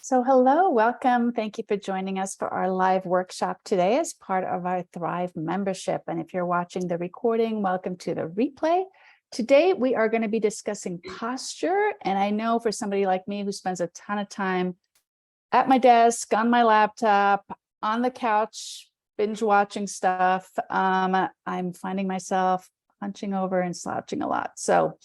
So hello, welcome. Thank you for joining us for our live workshop today as part of our Thrive membership. And if you're watching the recording, welcome to the replay. Today, we are going to be discussing posture. And I know for somebody like me who spends a ton of time at my desk, on my laptop, on the couch, binge watching stuff, I'm finding myself hunching over and slouching a lot. So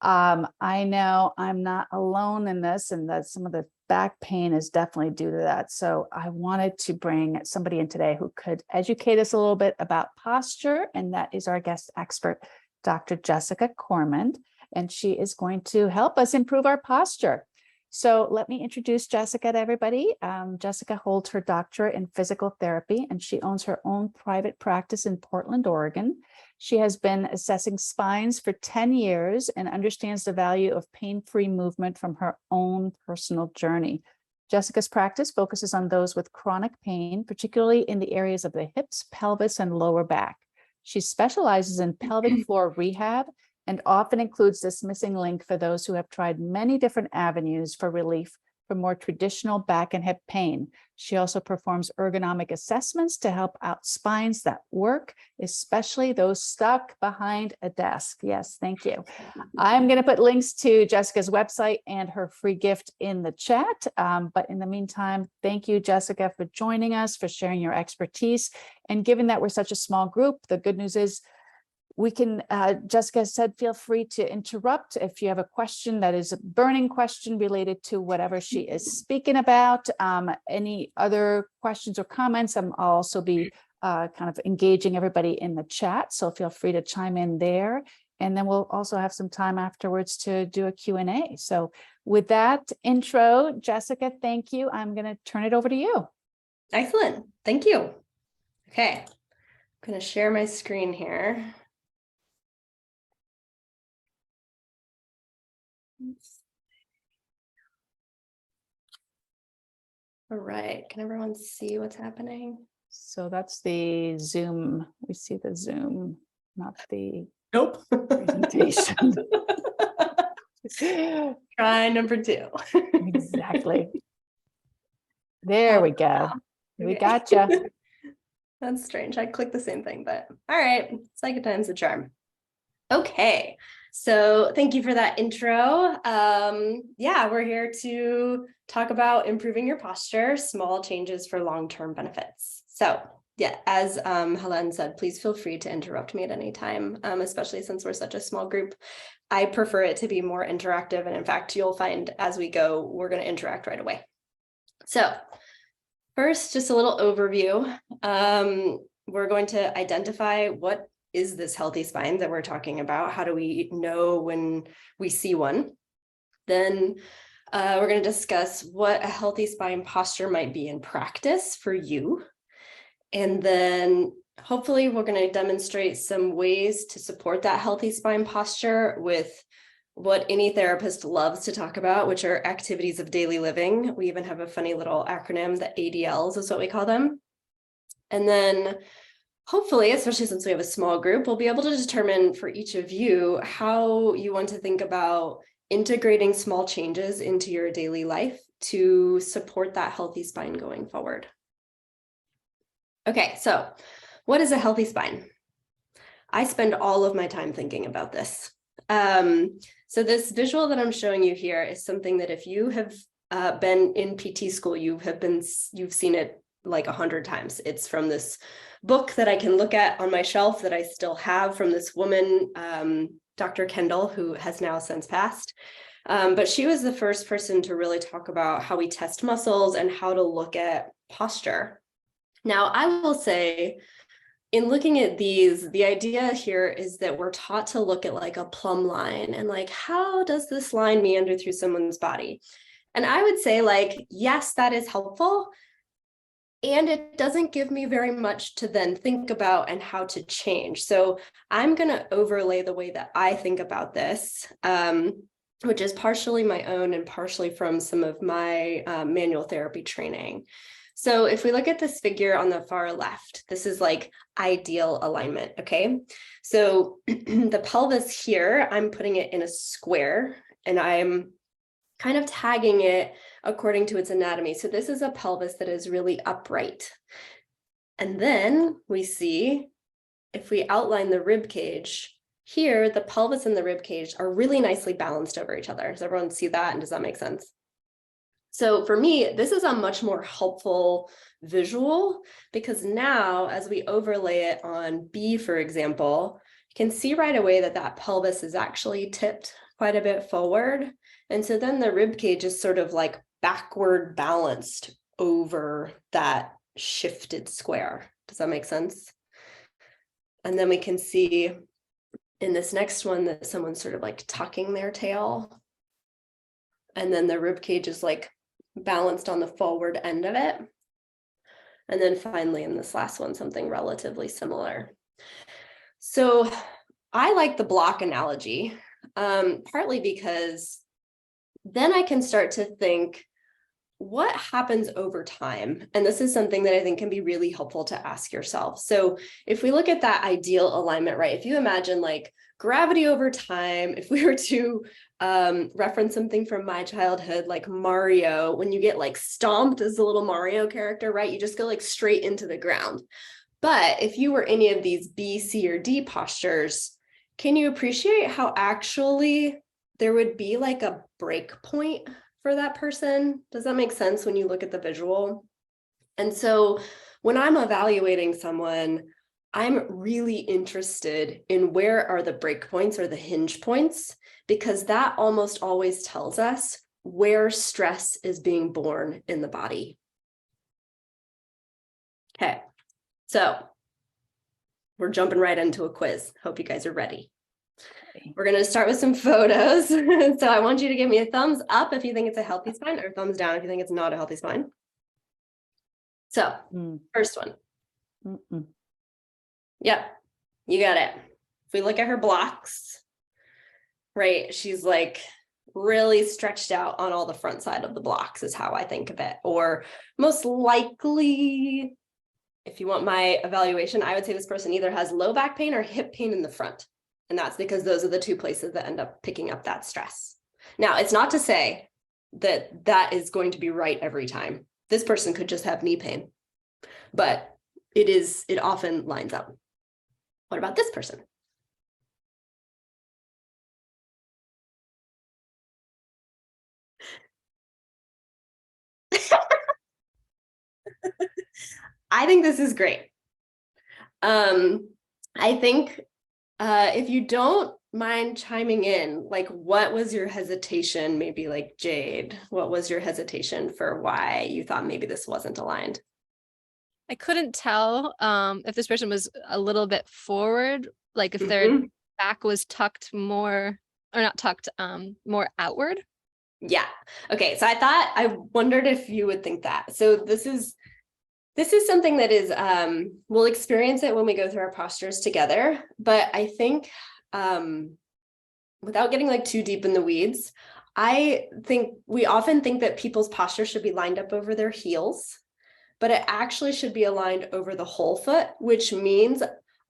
I know I'm not alone in this, and that some of the back pain is definitely due to that. So I wanted to bring somebody in today who could educate us a little bit about posture, and that is our guest expert, Dr. Jessica Cormond, and she is going to help us improve our posture. So let me introduce Jessica to everybody. Jessica holds her doctorate in physical therapy, and she owns her own private practice in Portland, Oregon. She has been assessing spines for 10 years and understands the value of pain-free movement from her own personal journey. Jessica's practice focuses on those with chronic pain, particularly in the areas of the hips, pelvis, and lower back. She specializes in pelvic floor rehab and often includes this missing link for those who have tried many different avenues for relief from more traditional back and hip pain. She also performs ergonomic assessments to help out spines that work, especially those stuck behind a desk. Yes, thank you. I'm going to put links to Jessica's website and her free gift in the chat. But in the meantime, thank you, Jessica, for joining us, for sharing your expertise. And given that we're such a small group, the good news is we can, Jessica said, feel free to interrupt if you have a question that is a burning question related to whatever she is speaking about. Any other questions or comments, I'll also be kind of engaging everybody in the chat. So feel free to chime in there. And then we'll also have some time afterwards to do a Q&A. So with that intro, Jessica, thank you. I'm going to turn it over to you. Excellent. Thank you. Okay. I'm going to share my screen here. All right, can everyone see what's happening? So that's the Zoom. We see the Zoom, not the Nope. presentation. Try number 2. Exactly. There we go. Okay. We gotcha. That's strange. I clicked the same thing, but all right. Second time's a charm. Okay, so thank you for that intro. Yeah, we're here to talk about improving your posture, small changes for long-term benefits. So yeah, as Helen said, please feel free to interrupt me at any time, especially since we're such a small group. I prefer it to be more interactive. And in fact, you'll find as we go, we're going to interact right away. So first, just a little overview. We're going to identify what is this healthy spine that we're talking about? How do we know when we see one? Then we're going to discuss what a healthy spine posture might be in practice for you. And then hopefully we're going to demonstrate some ways to support that healthy spine posture with what any therapist loves to talk about, which are activities of daily living. We even have a funny little acronym, the ADLs is what we call them. And then hopefully, especially since we have a small group, we'll be able to determine for each of you how you want to think about integrating small changes into your daily life to support that healthy spine going forward. Okay, so what is a healthy spine? I spend all of my time thinking about this. So this visual that I'm showing you here is something that if you have been in PT school, you've seen it like 100 times. It's from this book that I can look at on my shelf that I still have from this woman, Dr. Kendall, who has now since passed. But she was the first person to really talk about how we test muscles and how to look at posture. Now, I will say, in looking at these, the idea here is that we're taught to look at like a plumb line and like, how does this line meander through someone's body? And I would say like, yes, that is helpful. And it doesn't give me very much to then think about and how to change. So I'm going to overlay the way that I think about this, which is partially my own and partially from some of my manual therapy training. So if we look at this figure on the far left, this is like ideal alignment, okay? So the pelvis here, I'm putting it in a square and I'm kind of tagging it according to its anatomy. So this is a pelvis that is really upright. And then we see, if we outline the rib cage, here, the pelvis and the rib cage are really nicely balanced over each other. Does everyone see that? And does that make sense? So for me, this is a much more helpful visual, because now as we overlay it on B, for example, you can see right away that that pelvis is actually tipped quite a bit forward. And so then the rib cage is sort of like backward balanced over that shifted square. Does that make sense? And then we can see in this next one that someone's sort of like tucking their tail. And then the rib cage is like balanced on the forward end of it. And then finally in this last one, something relatively similar. So I like the block analogy, partly because then I can start to think, what happens over time? And this is something that I think can be really helpful to ask yourself. So if we look at that ideal alignment, right? If you imagine like gravity over time, if we were to reference something from my childhood, like Mario, when you get like stomped as a little Mario character, right? You just go like straight into the ground. But if you were any of these B, C, or D postures, can you appreciate how actually there would be like a break point for that person? Does that make sense when you look at the visual? And so when I'm evaluating someone, I'm really interested in where are the break points or the hinge points, because that almost always tells us where stress is being born in the body. Okay, so we're jumping right into a quiz. Hope you guys are ready. We're going to start with some photos. So I want you to give me a thumbs up if you think it's a healthy spine, or a thumbs down if you think it's not a healthy spine. So first one. Yep, you got it. If we look at her blocks, right, she's like really stretched out on all the front side of the blocks is how I think of it. Or most likely, if you want my evaluation, I would say this person either has low back pain or hip pain in the front. And that's because those are the two places that end up picking up that stress. Now, it's not to say that that is going to be right every time. This person could just have knee pain, but it often lines up. What about this person? I think this is great. I think if you don't mind chiming in, like, what was your hesitation? Maybe like Jade, what was your hesitation for why you thought maybe this wasn't aligned? I couldn't tell if this person was a little bit forward, like if their back was tucked more, or not tucked, more outward. Yeah. Okay. So I wondered if you would think that. So this is something that is, we'll experience it when we go through our postures together. But I think, without getting like too deep in the weeds, I think we often think that people's posture should be lined up over their heels, but it actually should be aligned over the whole foot, which means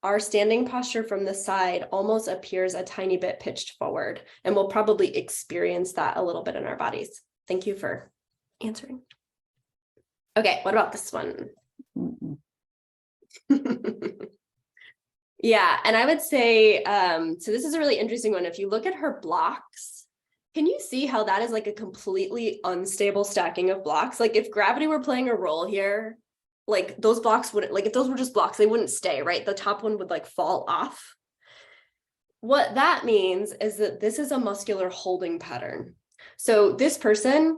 our standing posture from the side almost appears a tiny bit pitched forward. And we'll probably experience that a little bit in our bodies. Thank you for answering. Okay, what about this one? Yeah, and I would say, so this is a really interesting one. If you look at her blocks, can you see how that is like a completely unstable stacking of blocks? Like if gravity were playing a role here, like those blocks wouldn't, like if those were just blocks, they wouldn't stay, right? The top one would like fall off. What that means is that this is a muscular holding pattern. So this person,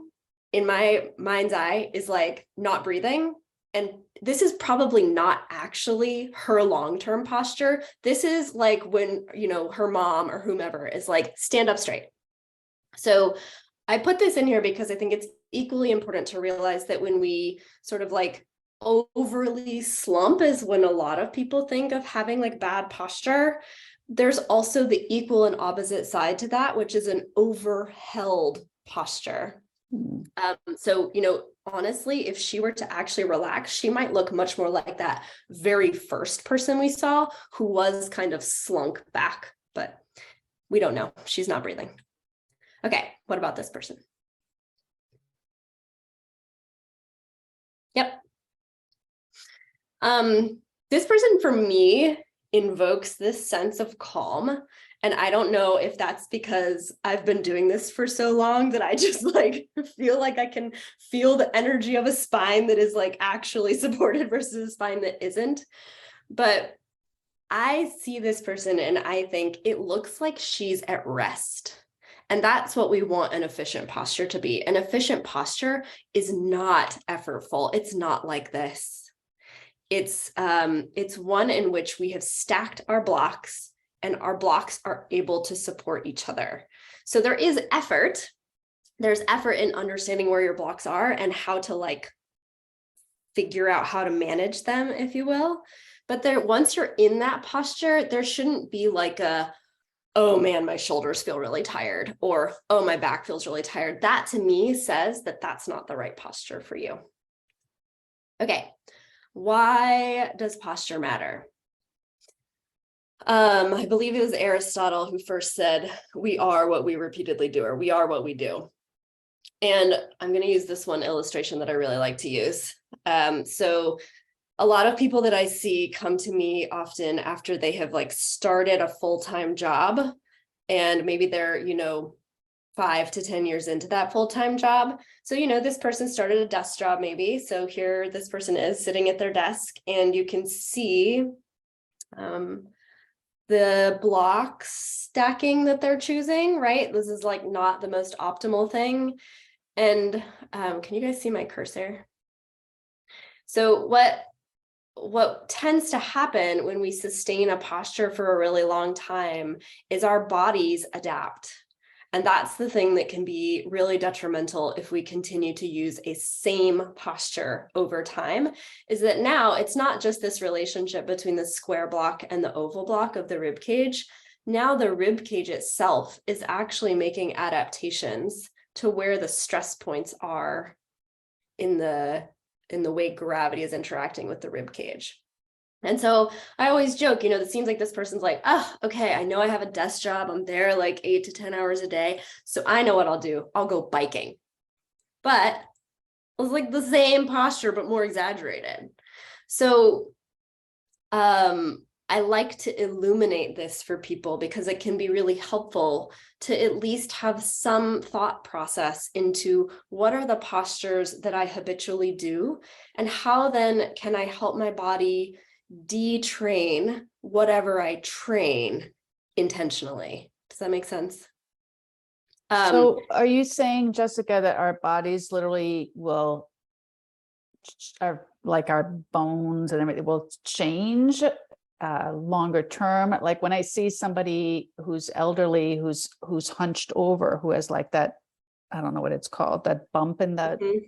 in my mind's eye, is like not breathing. And this is probably not actually her long-term posture. This is like when, you know, her mom or whomever is like, stand up straight. So I put this in here because I think it's equally important to realize that when we sort of like overly slump is when a lot of people think of having like bad posture. There's also the equal and opposite side to that, which is an overheld posture. So, you know, honestly, if she were to actually relax, she might look much more like that very first person we saw who was kind of slunk back, but we don't know. She's not breathing. Okay, what about this person? Yep. This person for me invokes this sense of calm. And I don't know if that's because I've been doing this for so long that I just like feel like I can feel the energy of a spine that is like actually supported versus a spine that isn't. But I see this person and I think it looks like she's at rest. And that's what we want an efficient posture to be. An efficient posture is not effortful. It's not like this. It's one in which we have stacked our blocks and our blocks are able to support each other. So there is effort. There's effort in understanding where your blocks are and how to like figure out how to manage them, if you will. But there, once you're in that posture, there shouldn't be like a, oh man, my shoulders feel really tired, or oh, my back feels really tired. That to me says that that's not the right posture for you. Okay. Why does posture matter? I believe it was Aristotle who first said, we are what we repeatedly do, or we are what we do. And I'm going to use this one illustration that I really like to use. So a lot of people that I see come to me often after they have like started a full-time job, and maybe they're, 5 to 10 years into that full-time job. So, this person started a desk job maybe. So here this person is sitting at their desk and you can see the block stacking that they're choosing, right? This is like not the most optimal thing. And can you guys see my cursor? So what tends to happen when we sustain a posture for a really long time is our bodies adapt. And that's the thing that can be really detrimental if we continue to use a same posture over time, is that now it's not just this relationship between the square block and the oval block of the rib cage. Now the rib cage itself is actually making adaptations to where the stress points are in the way gravity is interacting with the rib cage. And so I always joke, it seems like this person's like, oh, okay, I know I have a desk job. I'm there like 8 to 10 hours a day. So I know what I'll do. I'll go biking. But it's like the same posture, but more exaggerated. So I like to illuminate this for people because it can be really helpful to at least have some thought process into what are the postures that I habitually do, and how then can I help my body detrain whatever I train intentionally. Does that make sense? So are you saying, Jessica, that our bodies literally our bones and everything will change longer term? Like when I see somebody who's elderly, who's hunched over, who has like that, I don't know what it's called, that bump in the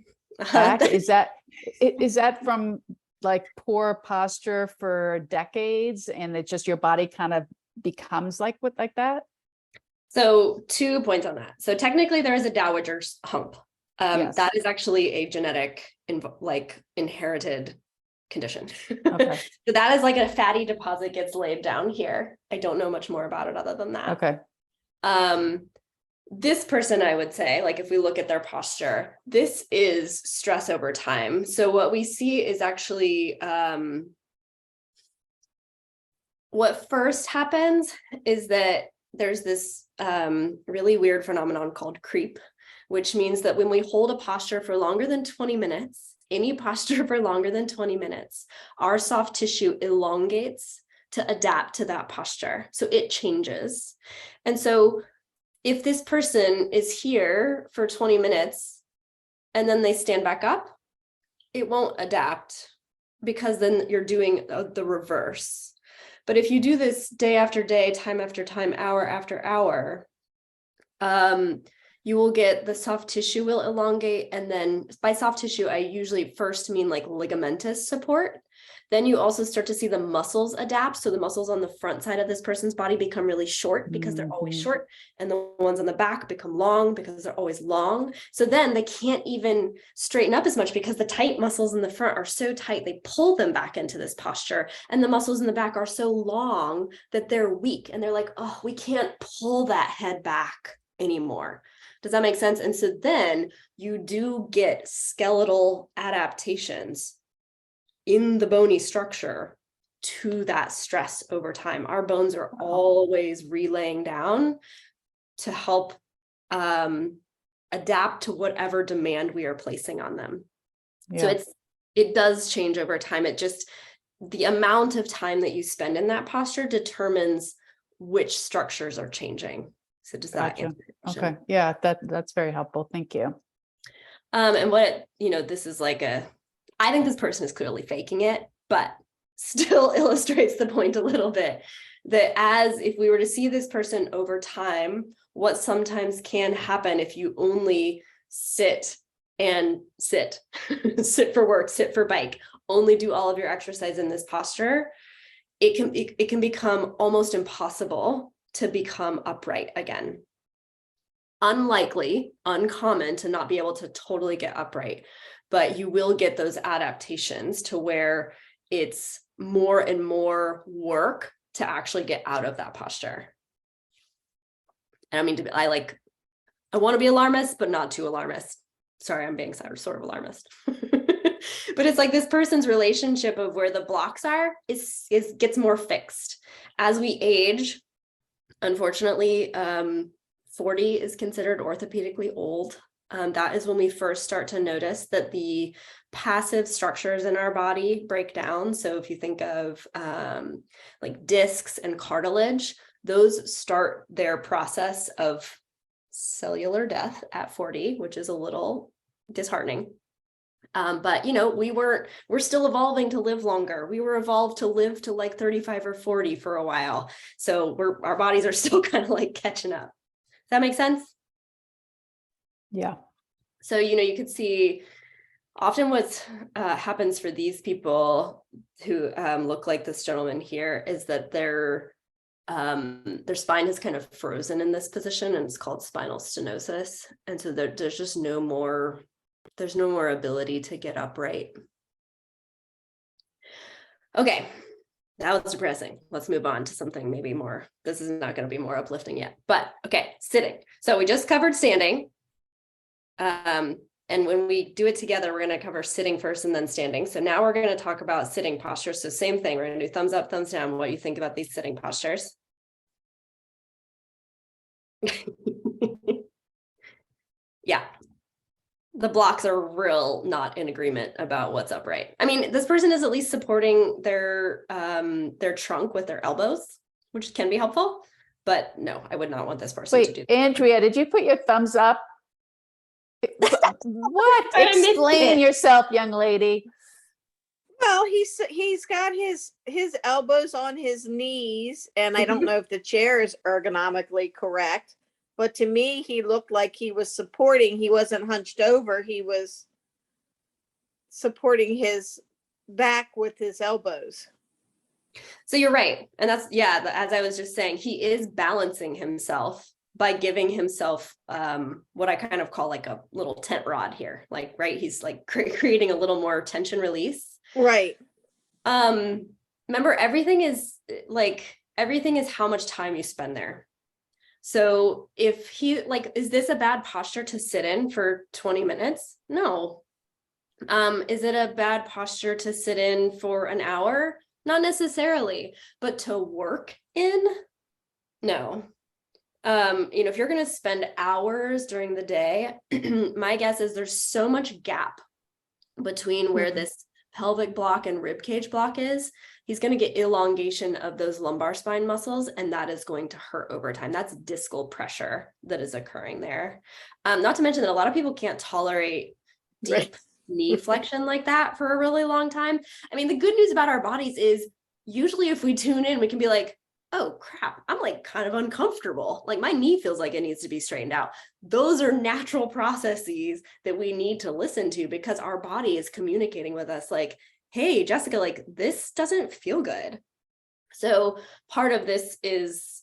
back, is that from like poor posture for decades, and it's just your body kind of becomes like that? So 2 points on that. So technically there is a dowager's hump. Yes. That is actually a genetic inherited condition. Okay. So that is like a fatty deposit gets laid down here. I don't know much more about it other than that. Okay. This person, I would say, like if we look at their posture, this is stress over time. So what we see is actually what first happens is that there's this really weird phenomenon called creep, which means that when we hold a posture for longer than 20 minutes, any posture for longer than 20 minutes, our soft tissue elongates to adapt to that posture. So it changes. And so if this person is here for 20 minutes and then they stand back up, it won't adapt, because then you're doing the reverse. But if you do this day after day, time after time, hour after hour, you will get the soft tissue will elongate. And then by soft tissue, I usually first mean like ligamentous support. Then you also start to see the muscles adapt. So the muscles on the front side of this person's body become really short because they're always short, and the ones on the back become long because they're always long. So then they can't even straighten up as much because the tight muscles in the front are so tight, they pull them back into this posture. And the muscles in the back are so long that they're weak, and they're like, oh, we can't pull that head back anymore. Does that make sense? And so then you do get skeletal adaptations in the bony structure to that stress over time. Our bones are always relaying down to help adapt to whatever demand we are placing on them. So it does change over time. It just, the amount of time that you spend in that posture determines which structures are changing. So does that answer your question? Okay. Yeah, that's very helpful. Thank you. And what, this is like I think this person is clearly faking it, but still illustrates the point a little bit, that as if we were to see this person over time, what sometimes can happen if you only sit and sit, sit for work, sit for bike, only do all of your exercise in this posture, it can become almost impossible to become upright again. Unlikely, uncommon to not be able to totally get upright, but you will get those adaptations to where it's more and more work to actually get out of that posture. And I mean, I want to be alarmist, but not too alarmist. Sorry, I'm being sort of alarmist. But it's like this person's relationship of where the blocks are gets more fixed. As we age, unfortunately, 40 is considered orthopedically old. That is when we first start to notice that the passive structures in our body break down. So if you think of like discs and cartilage, those start their process of cellular death at 40, which is a little disheartening. But we're still evolving to live longer. We were evolved to live to like 35 or 40 for a while. So our bodies are still kind of like catching up. Does that make sense? Yeah. So, you could see often what happens for these people who look like this gentleman here is that their spine is kind of frozen in this position, and it's called spinal stenosis. And so there's just no more ability to get upright. Okay, that was depressing. Let's move on to something maybe more. This is not going to be more uplifting yet, but okay, sitting. So we just covered standing. And when we do it together, we're going to cover sitting first and then standing. So now we're going to talk about sitting posture. So same thing, we're going to do thumbs up, thumbs down, what you think about these sitting postures. Yeah. The blocks are real not in agreement about what's upright. I mean, this person is at least supporting their trunk with their elbows, which can be helpful, but no, I would not want this person to do that. Andrea, did you put your thumbs up? What? I missed Explain it. yourself, young lady. Well, he's got his elbows on his knees, and I don't know if the chair is ergonomically correct, but to me, he looked like he was supporting. He wasn't hunched over. He was supporting his back with his elbows. So you're right. And that's, as I was just saying, he is balancing himself by giving himself what I kind of call like a little tent rod here. Like, right, he's like creating a little more tension release. Right. Remember, everything is how much time you spend there. So if he is this a bad posture to sit in for 20 minutes? No. Is it a bad posture to sit in for an hour? Not necessarily, but to work in? No. If you're going to spend hours during the day, my guess is there's so much gap between where this pelvic block and rib cage block is. He's going to get elongation of those lumbar spine muscles, and that is going to hurt over time. That's discal pressure that is occurring there. Not to mention that a lot of people can't tolerate deep knee flexion like that for a really long time. I mean, the good news about our bodies is usually if we tune in, we can be like, oh crap, I'm like kind of uncomfortable. Like my knee feels like it needs to be straightened out. Those are natural processes that we need to listen to because our body is communicating with us like, hey, Jessica, like this doesn't feel good. So part of this is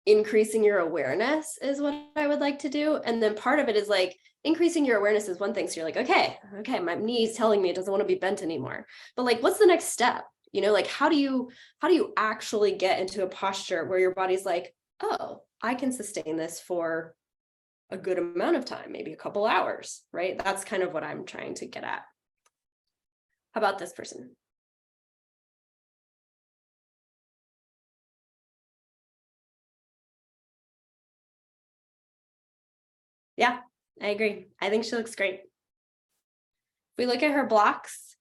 increasing your awareness is what I would like to do. And then part of it is like increasing your awareness is one thing. So you're like, okay, my knee's telling me it doesn't want to be bent anymore. But like, what's the next step? Like how do you actually get into a posture where your body's like, oh, I can sustain this for a good amount of time, maybe a couple hours, right? That's kind of what I'm trying to get at. How about this person? Yeah, I agree. I think she looks great. If we look at her blocks,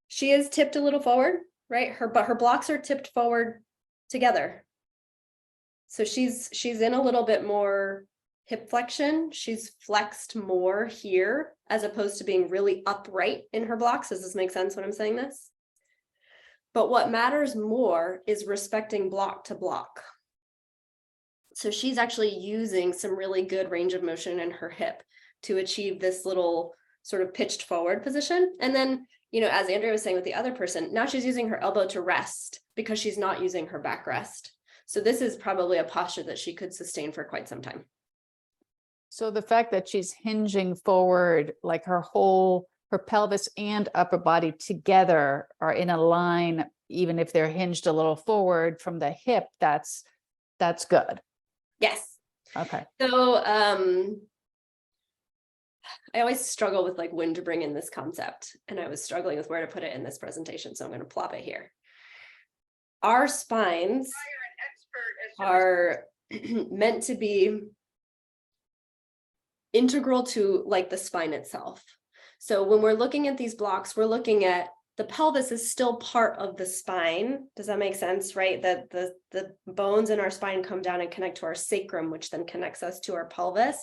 she is tipped a little forward, right? But her blocks are tipped forward together. So she's in a little bit more hip flexion. She's flexed more here as opposed to being really upright in her blocks. Does this make sense when I'm saying this? But what matters more is respecting block to block. So she's actually using some really good range of motion in her hip to achieve this little sort of pitched forward position. And then, you know, as Andrea was saying with the other person, now she's using her elbow to rest because she's not using her backrest. So this is probably a posture that she could sustain for quite some time. So the fact that she's hinging forward, like her pelvis and upper body together are in a line, even if they're hinged a little forward from the hip, that's good. Yes. Okay. So I always struggle with like when to bring in this concept, and I was struggling with where to put it in this presentation, so I'm going to plop it here. Our spines are meant to be integral to like the spine itself. So when we're looking at these blocks, we're looking at the pelvis is still part of the spine. Does that make sense, right? That the bones in our spine come down and connect to our sacrum, which then connects us to our pelvis.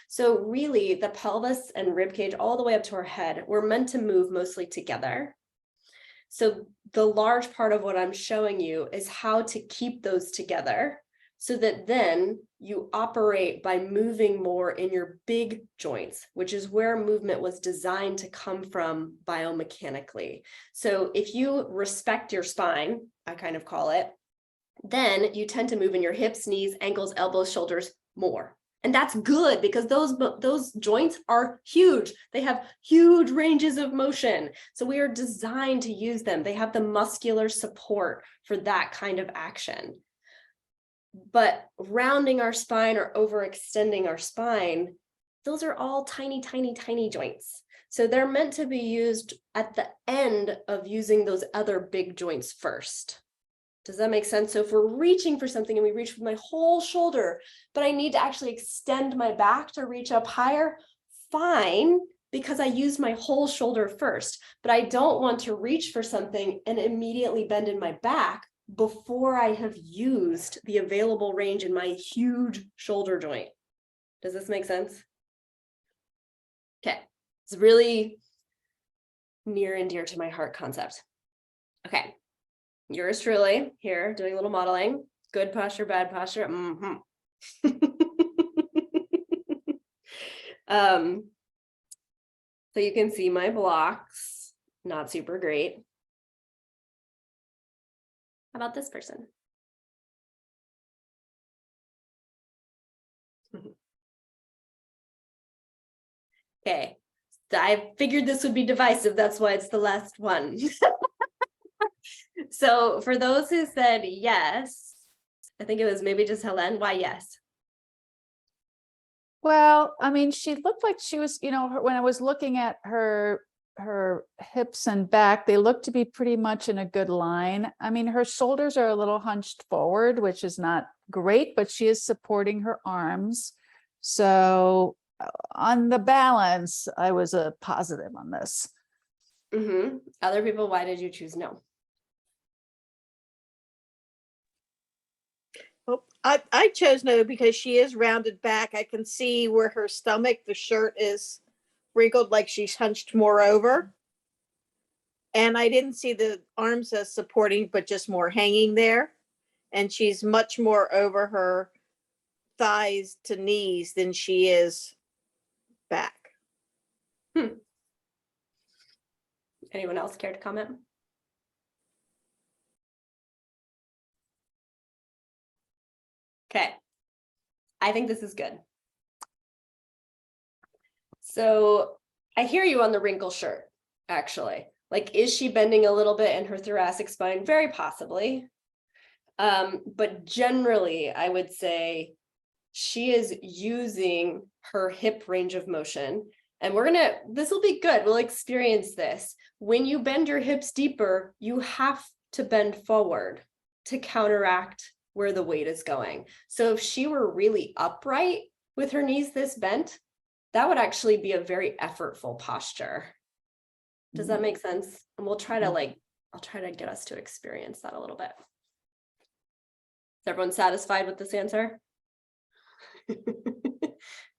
So really the pelvis and rib cage all the way up to our head, we're meant to move mostly together. So the large part of what I'm showing you is how to keep those together so that then you operate by moving more in your big joints, which is where movement was designed to come from biomechanically. So if you respect your spine, I kind of call it, then you tend to move in your hips, knees, ankles, elbows, shoulders more. And that's good because those joints are huge. They have huge ranges of motion. So we are designed to use them. They have the muscular support for that kind of action. But rounding our spine or overextending our spine, those are all tiny, tiny, tiny joints. So they're meant to be used at the end of using those other big joints first. Does that make sense? So if we're reaching for something and we reach with my whole shoulder, but I need to actually extend my back to reach up higher, fine, because I used my whole shoulder first. But I don't want to reach for something and immediately bend in my back before I have used the available range in my huge shoulder joint. Does this make sense? Okay, it's really near and dear to my heart concept. Okay, yours truly here doing a little modeling. Good posture, bad posture. So you can see my blocks, not super great. How about this person? Okay, so I figured this would be divisive. That's why it's the last one. So for those who said yes, I think it was maybe just Helen. Why yes? Well, I mean, she looked like she was, when I was looking at her hips and back, they look to be pretty much in a good line. I mean, her shoulders are a little hunched forward, which is not great, but she is supporting her arms. So on the balance, I was a positive on this. Other people, why did you choose no? Oh, I chose no because she is rounded back. I can see where her stomach, the shirt is wrinkled like she's hunched more over. And I didn't see the arms as supporting, but just more hanging there. And she's much more over her thighs to knees than she is back. Anyone else care to comment? Okay, I think this is good. So I hear you on the wrinkle shirt, actually. Like, is she bending a little bit in her thoracic spine? Very possibly. But generally, I would say she is using her hip range of motion. And this will be good. We'll experience this. When you bend your hips deeper, you have to bend forward to counteract where the weight is going. So if she were really upright with her knees this bent, that would actually be a very effortful posture. Does that make sense? And we'll try to I'll try to get us to experience that a little bit. Is everyone satisfied with this answer?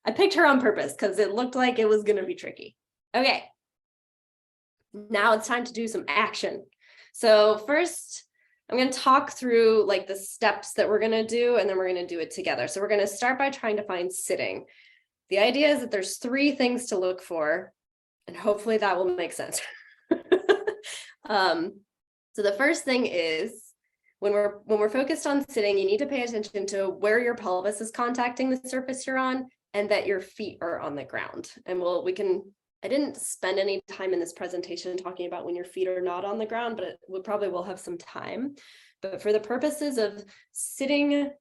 I picked her on purpose because it looked like it was going to be tricky. Okay. Now it's time to do some action. So first, I'm going to talk through like the steps that we're going to do, and then we're going to do it together. So we're going to start by trying to find sitting. The idea is that there's 3 things to look for, and hopefully that will make sense. So the first thing is when we're focused on sitting, you need to pay attention to where your pelvis is contacting the surface you're on, and that your feet are on the ground. And I didn't spend any time in this presentation talking about when your feet are not on the ground, but we probably will have some time. But for the purposes of sitting,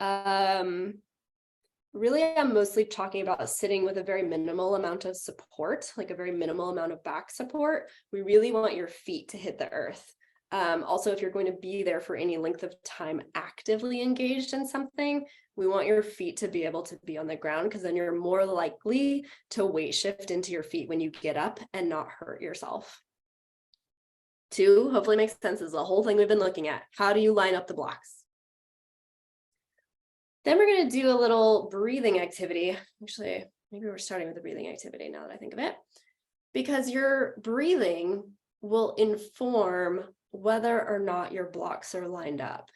really, I'm mostly talking about sitting with a very minimal amount of support, like a very minimal amount of back support. We really want your feet to hit the earth. Also, if you're going to be there for any length of time actively engaged in something, we want your feet to be able to be on the ground, because then you're more likely to weight shift into your feet when you get up and not hurt yourself. 2, hopefully makes sense, is the whole thing we've been looking at. How do you line up the blocks? Then we're going to do a little breathing activity. Actually, maybe we're starting with the breathing activity now that I think of it, because your breathing will inform whether or not your blocks are lined up.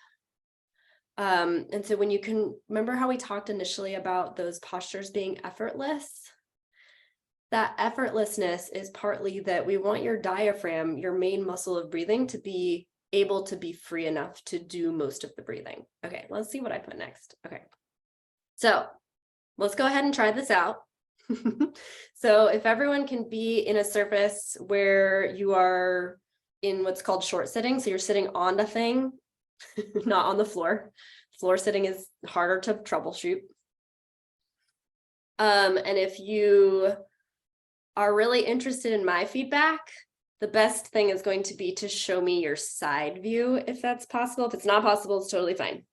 And so when you can remember how we talked initially about those postures being effortless, that effortlessness is partly that we want your diaphragm, your main muscle of breathing, to be able to be free enough to do most of the breathing. Okay, let's see what I put next. Okay, so let's go ahead and try this out. So if everyone can be in a surface where you are in what's called short sitting, so you're sitting on a thing, not on the floor. Floor sitting is harder to troubleshoot. And if you are really interested in my feedback, the best thing is going to be to show me your side view, if that's possible. If it's not possible, it's totally fine.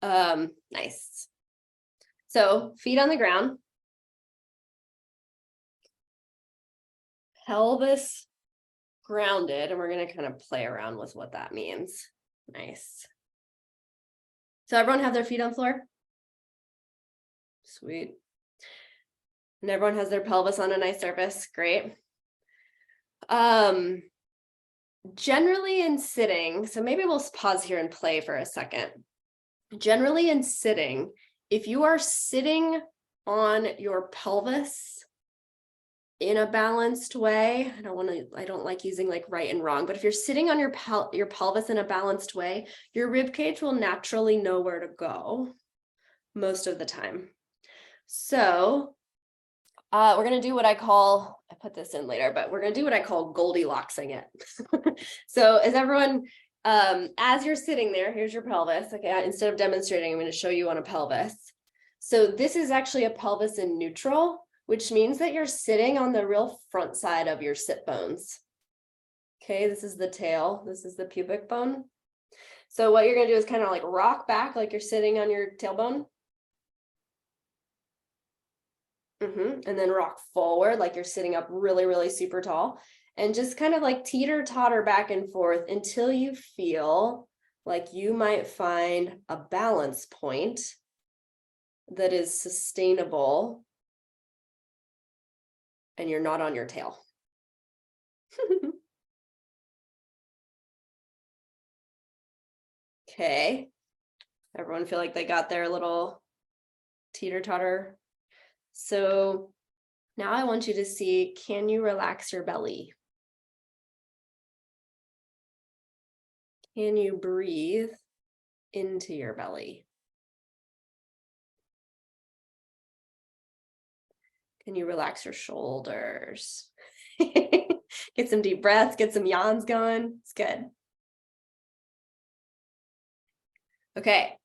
Nice. So feet on the ground. Pelvis grounded, and we're going to kind of play around with what that means. Nice. So everyone have their feet on the floor? Sweet. And everyone has their pelvis on a nice surface. Great. Generally in sitting, so maybe we'll pause here and play for a second. Generally in sitting, if you are sitting on your pelvis in a balanced way, I don't like using like right and wrong, but if you're sitting on your pelvis in a balanced way, your rib cage will naturally know where to go most of the time. So we're going to do what I put this in later, but we're going to do what I call Goldilocks-ing it. So as everyone, as you're sitting there, here's your pelvis. Okay, instead of demonstrating, I'm going to show you on a pelvis. So this is actually a pelvis in neutral, which means that you're sitting on the real front side of your sit bones. Okay, this is the tail. This is the pubic bone. So what you're going to do is kind of like rock back like you're sitting on your tailbone. And then rock forward like you're sitting up really, really super tall. And just kind of like teeter-totter back and forth until you feel like you might find a balance point that is sustainable and you're not on your tail. Okay. Everyone feel like they got their little teeter-totter? So now I want you to see, can you relax your belly? Can you breathe into your belly? Can you relax your shoulders? Get some deep breaths, get some yawns going. It's good. Okay.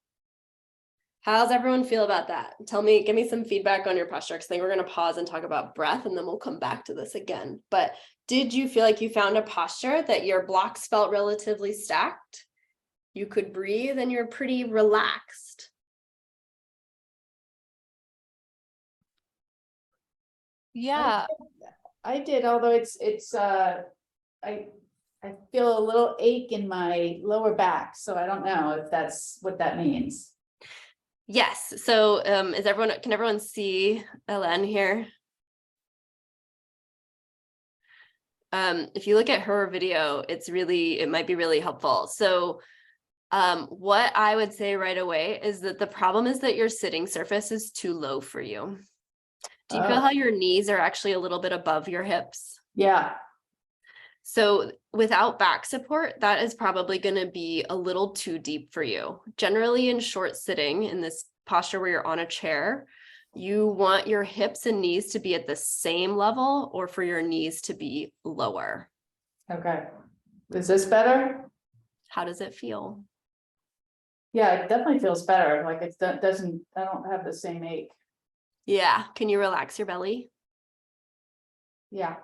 How's everyone feel about that? Tell me, give me some feedback on your posture, because I think we're going to pause and talk about breath, and then we'll come back to this again. But did you feel like you found a posture that your blocks felt relatively stacked? You could breathe and you're pretty relaxed. Yeah. I did, although I feel a little ache in my lower back, so I don't know if that's what that means. Yes. So can everyone see Ellen here? If you look at her video, it might be really helpful. So what I would say right away is that the problem is that your sitting surface is too low for you. Do you feel how your knees are actually a little bit above your hips? Yeah. So without back support, that is probably going to be a little too deep for you. Generally in short sitting, in this posture where you're on a chair, you want your hips and knees to be at the same level, or for your knees to be lower. Okay. Is this better? How does it feel? Yeah, it definitely feels better. Like I don't have the same ache. Yeah. Can you relax your belly? Yeah.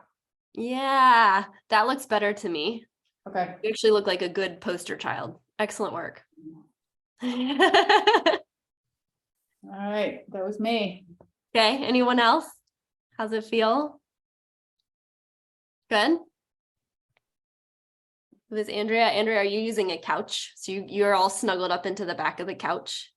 Yeah, that looks better to me. Okay. You actually look like a good poster child. Excellent work. All right. That was me. Okay, anyone else? How's it feel? Good? It was Andrea. Andrea, are you using a couch? So you're all snuggled up into the back of the couch?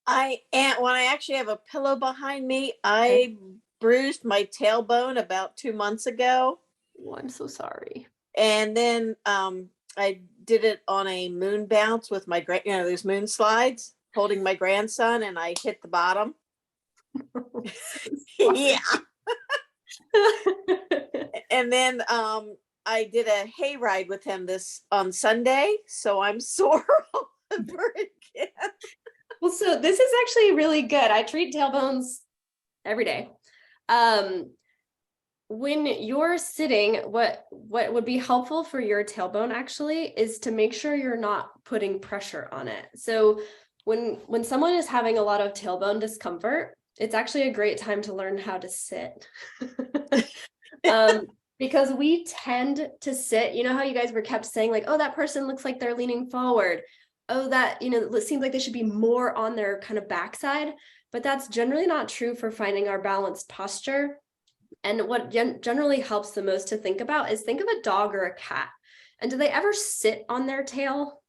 I am. When I actually have a pillow behind me, I bruised my tailbone about 2 months ago. Oh, I'm so sorry. And then I did it on a moon bounce with my there's moon slides, holding my grandson, and I hit the bottom. Yeah. And then I did a hayride with him on Sunday, so I'm sore all over again. Well, so this is actually really good. I treat tailbones every day. When you're sitting, what would be helpful for your tailbone actually is to make sure you're not putting pressure on it. So when someone is having a lot of tailbone discomfort, it's actually a great time to learn how to sit. Because we tend to sit, you know how you guys were kept saying like, oh, that person looks like they're leaning forward. Oh, that, it seems like they should be more on their kind of backside, but that's generally not true for finding our balanced posture. And what generally helps the most to think about is think of a dog or a cat. And do they ever sit on their tail?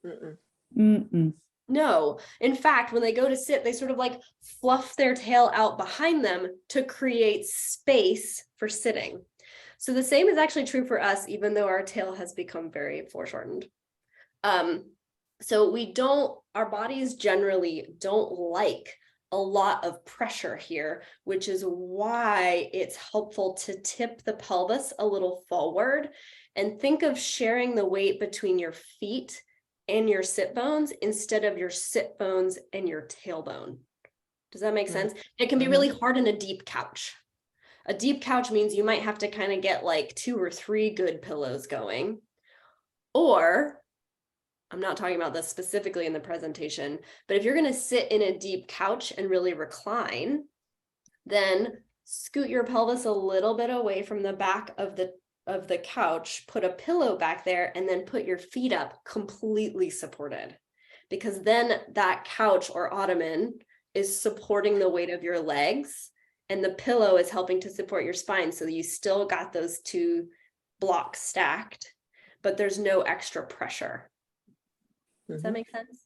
Mm-mm. No. In fact, when they go to sit, they sort of like fluff their tail out behind them to create space for sitting. So the same is actually true for us, even though our tail has become very foreshortened. So our bodies generally don't like a lot of pressure here, which is why it's helpful to tip the pelvis a little forward and think of sharing the weight between your feet and your sit bones instead of your sit bones and your tailbone. Does that make sense? It can be really hard in a deep couch. A deep couch means you might have to kind of get like 2 or 3 good pillows going. Or, I'm not talking about this specifically in the presentation, but if you're going to sit in a deep couch and really recline, then scoot your pelvis a little bit away from the back of the couch, put a pillow back there, and then put your feet up completely supported. Because then that couch or ottoman is supporting the weight of your legs, and the pillow is helping to support your spine. So you still got those 2 blocks stacked, but there's no extra pressure. Does that make sense?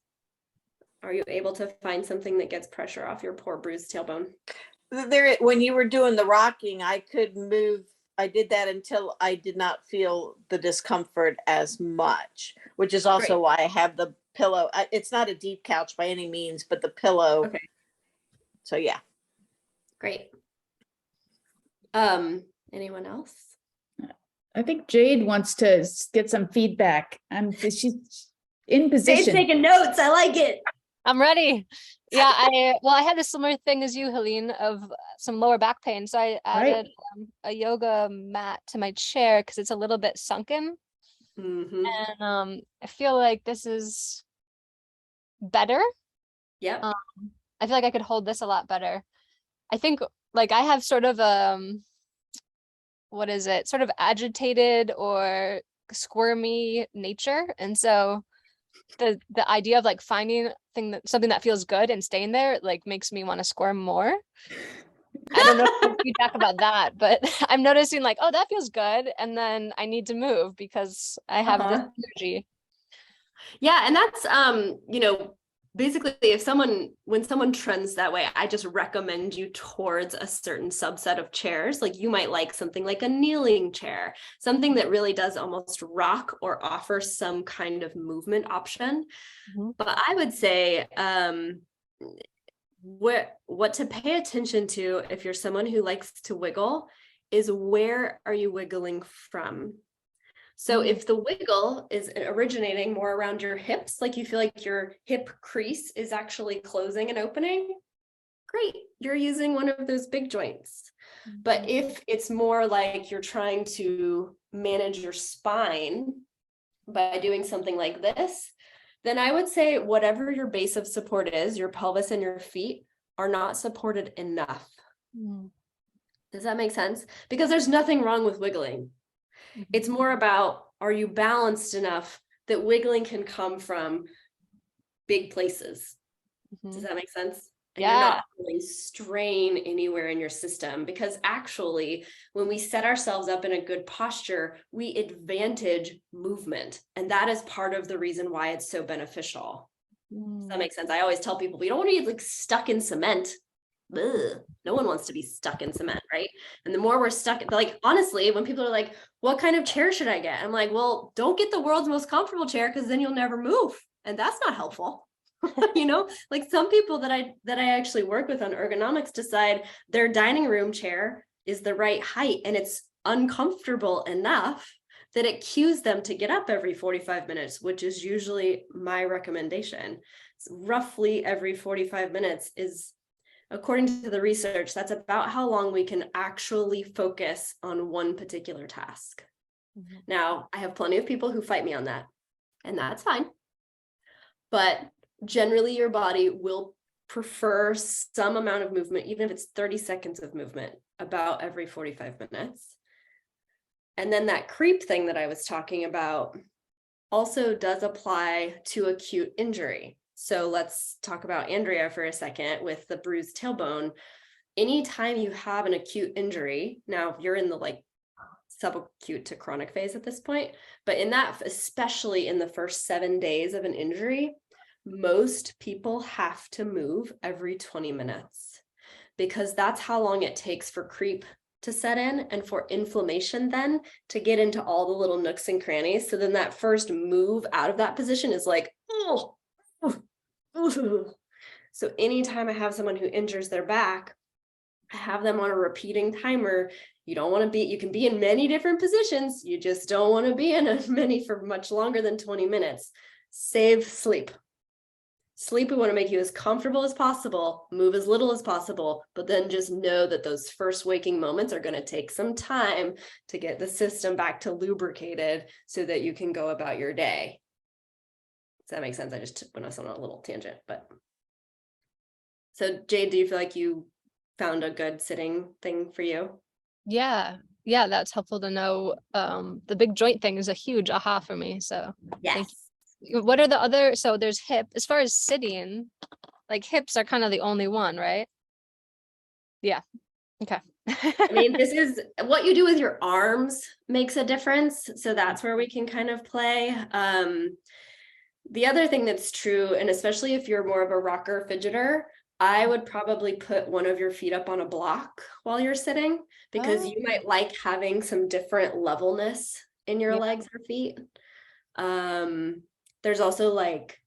Are you able to find something that gets pressure off your poor bruised tailbone? When you were doing the rocking, I could move. I did that until I did not feel the discomfort as much, which is also why I have the pillow. It's not a deep couch by any means, but the pillow. Okay. So yeah. Great. Anyone else? I think Jade wants to get some feedback. She's in position. Jade's taking notes. I like it. I'm ready. Yeah, I had a similar thing as you, Helene, of some lower back pain. So I added a yoga mat to my chair because it's a little bit sunken. And I feel like this is better Yep. I feel like I could hold this a lot better. I think like I have sort of what is it? Sort of agitated or squirmy nature. And so the idea of like finding something that feels good and staying there like makes me want to squirm more. I don't know if there's feedback about that, but I'm noticing like, oh, that feels good. And then I need to move because I have this energy. Yeah, and that's basically when someone trends that way, I just recommend you towards a certain subset of chairs. Like you might like something like a kneeling chair, something that really does almost rock or offer some kind of movement option. But I would say what to pay attention to if you're someone who likes to wiggle is where are you wiggling from? So if the wiggle is originating more around your hips, like you feel like your hip crease is actually closing and opening, great, you're using one of those big joints. But if it's more like you're trying to manage your spine by doing something like this, then I would say whatever your base of support is, your pelvis and your feet are not supported enough. Does that make sense? Because there's nothing wrong with wiggling. It's more about, are you balanced enough that wiggling can come from big places? Does that make sense? And you're not feeling strain anywhere in your system, because actually, when we set ourselves up in a good posture, we advantage movement. And that is part of the reason why it's so beneficial. Does that make sense? I always tell people, we don't want to get like stuck in cement. Ugh. No one wants to be stuck in cement, right? And the more we're stuck, like honestly, when people are like, what kind of chair should I get? I'm like, well, don't get the world's most comfortable chair because then you'll never move. And that's not helpful. Like some people that I actually work with on ergonomics decide their dining room chair is the right height and it's uncomfortable enough that it cues them to get up every 45 minutes, which is usually my recommendation. So roughly every 45 minutes is, according to the research, that's about how long we can actually focus on one particular task. Now, I have plenty of people who fight me on that, and that's fine. But generally, your body will prefer some amount of movement, even if it's 30 seconds of movement, about every 45 minutes. And then that creep thing that I was talking about also does apply to acute injury. So let's talk about Andrea for a second with the bruised tailbone. Anytime you have an acute injury, now you're in the like subacute to chronic phase at this point, but in that, especially in the first 7 days of an injury, most people have to move every 20 minutes because that's how long it takes for creep to set in and for inflammation then to get into all the little nooks and crannies. So then that first move out of that position is like, oh. So anytime I have someone who injures their back, I have them on a repeating timer. You don't want to be, you can be in many different positions. You just don't want to be in many for much longer than 20 minutes. Save sleep. Sleep, we want to make you as comfortable as possible, move as little as possible, but then just know that those first waking moments are going to take some time to get the system back to lubricated so that you can go about your day. Does that make sense? I just went on a little tangent, but. So Jade, do you feel like you found a good sitting thing for you? Yeah, that's helpful to know. The big joint thing is a huge aha for me. So yes. Thank you. What are the other, so there's hip, as far as sitting, like hips are kind of the only one, right? Yeah. Okay. I mean, this is what you do with your arms makes a difference. So that's where we can kind of play. The other thing that's true, and especially if you're more of a rocker fidgeter, I would probably put one of your feet up on a block while you're sitting because you might like having some different levelness in your legs or feet. There's also like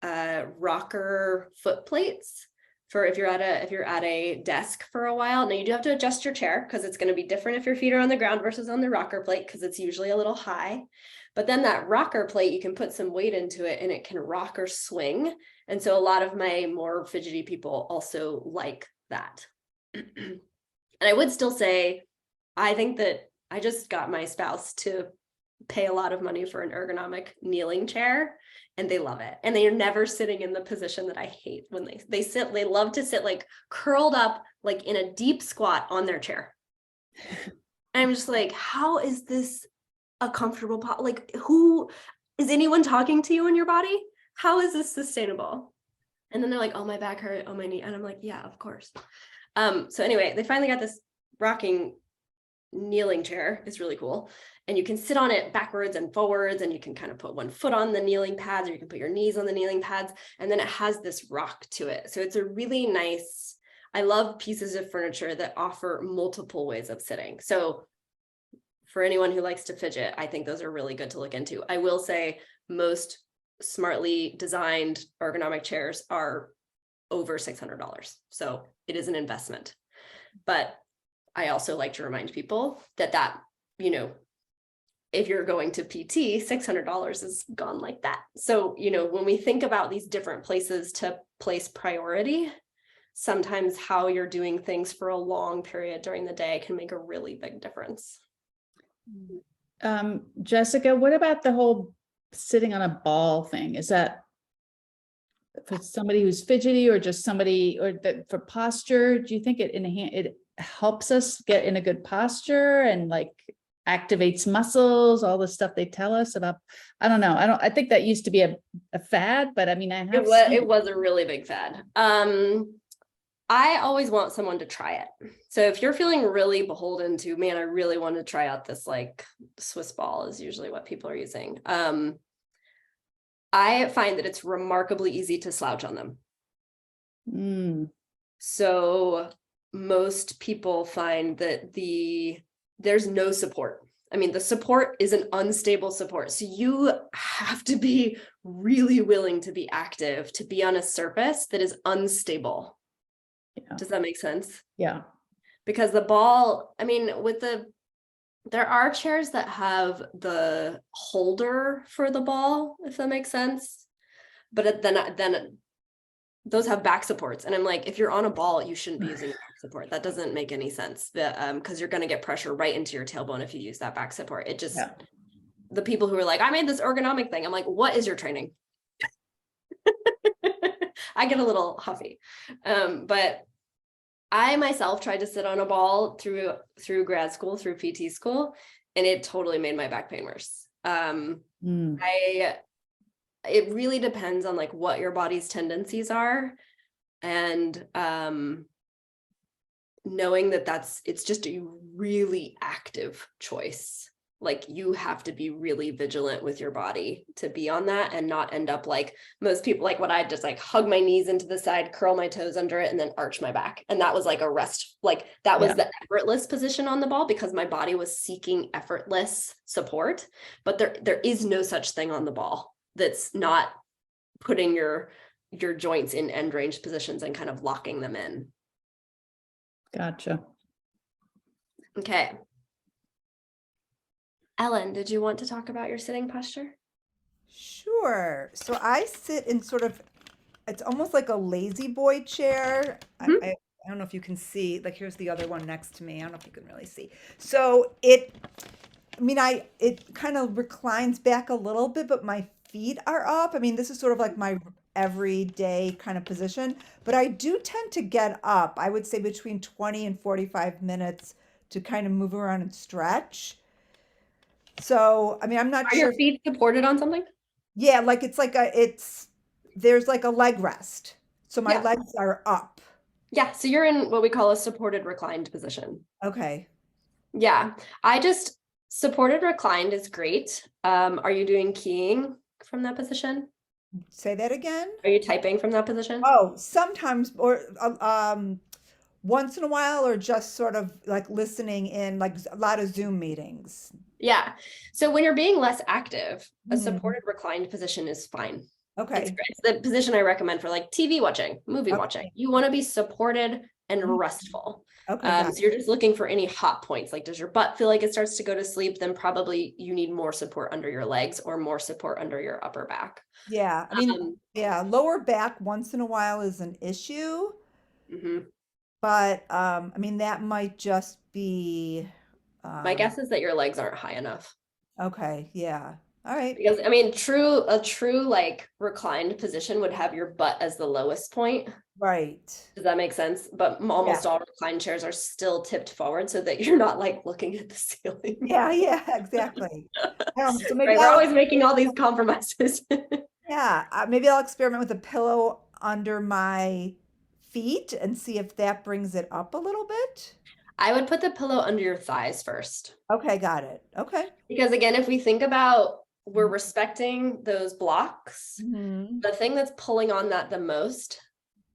rocker foot plates for if you're at a desk for a while. Now you do have to adjust your chair because it's going to be different if your feet are on the ground versus on the rocker plate because it's usually a little high. But then that rocker plate, you can put some weight into it and it can rock or swing. And so a lot of my more fidgety people also like that. And I would still say, I think that I just got my spouse to pay a lot of money for an ergonomic kneeling chair and they love it. And they are never sitting in the position that I hate when they sit. They love to sit like curled up, like in a deep squat on their chair. And I'm just like, how is this a comfortable like, who is anyone talking to you in your body? How is this sustainable? And then they're like, oh, my back hurt, oh, my knee. And I'm like, yeah, of course. So anyway, they finally got this rocking kneeling chair. It's really cool. And you can sit on it backwards and forwards, and you can kind of put one foot on the kneeling pads, or you can put your knees on the kneeling pads. And then it has this rock to it. So it's a really nice, I love pieces of furniture that offer multiple ways of sitting. So for anyone who likes to fidget, I think those are really good to look into. I will say most smartly designed ergonomic chairs are over $600. So it is an investment. But I also like to remind people that, you know, if you're going to PT, $600 is gone like that. So, you know, when we think about these different places to place priority, sometimes how you're doing things for a long period during the day can make a really big difference. Jessica, what about the whole sitting on a ball thing? Is that for somebody who's fidgety, or just somebody, or that for posture? Do you think it helps us get in a good posture and like activates muscles, all the stuff they tell us about? I don't know. I think that used to be a fad, but I mean, it was a really big fad. I always want someone to try it. So if you're feeling really beholden to, man, I really want to try out this, like Swiss ball is usually what people are using. I find that it's remarkably easy to slouch on them. So most people find that there's no support. I mean, the support is an unstable support. So you have to be really willing to be active, to be on a surface that is unstable. Yeah. Does that make sense? Yeah. Because the ball, I mean, there are chairs that have the holder for the ball, if that makes sense. But then those have back supports. And I'm like, if you're on a ball, you shouldn't be using back support. That doesn't make any sense. Because you're going to get pressure right into your tailbone if you use that back support. It just, the people who are like, I made this ergonomic thing. I'm like, what is your training? I get a little huffy. But I myself tried to sit on a ball through grad school, through PT school, and it totally made my back pain worse. It really depends on like what your body's tendencies are, and knowing that it's just a really active choice. Like you have to be really vigilant with your body to be on that and not end up like most people, like what I just like hug my knees into the side, curl my toes under it, and then arch my back. And that was like a rest, like that was the effortless position on the ball because my body was seeking effortless support. But there is no such thing on the ball that's not putting your joints in end range positions and kind of locking them in. Gotcha. Okay. Ellen, did you want to talk about your sitting posture? Sure. So I sit in sort of, it's almost like a lazy boy chair. I don't know if you can see, like here's the other one next to me. I don't know if you can really see. So it kind of reclines back a little bit, but my feet are up. I mean, this is sort of like my everyday kind of position, but I do tend to get up, I would say between 20 and 45 minutes to kind of move around and stretch. So, I mean, I'm not sure. Are your feet supported on something? Yeah, like there's like a leg rest. So my legs are up. Yeah, so you're in what we call a supported reclined position. Okay. Yeah, supported reclined is great. Are you doing keying from that position? Say that again? Are you typing from that position? Oh, sometimes, or once in a while, or just sort of like listening in, like a lot of Zoom meetings. Yeah. So when you're being less active, a supported reclined position is fine. Okay. It's the position I recommend for like TV watching, movie watching. You want to be supported and restful. Okay. So you're just looking for any hot points. Like, does your butt feel like it starts to go to sleep? Then probably you need more support under your legs or more support under your upper back. Yeah. I mean, lower back once in a while is an issue. But I mean, that might just be. My guess is that your legs aren't high enough. Okay, yeah. All right. Because I mean, a true like reclined position would have your butt as the lowest point. Right. Does that make sense? But almost Yeah. all reclined chairs are still tipped forward so that you're not like looking at the ceiling. Yeah, yeah, exactly. So maybe Right, we're always making all these compromises. yeah, maybe I'll experiment with a pillow under my feet and see if that brings it up a little bit. I would put the pillow under your thighs first. Okay, got it. Okay. Because again, if we think about we're respecting those blocks, Mhm. the thing that's pulling on that the most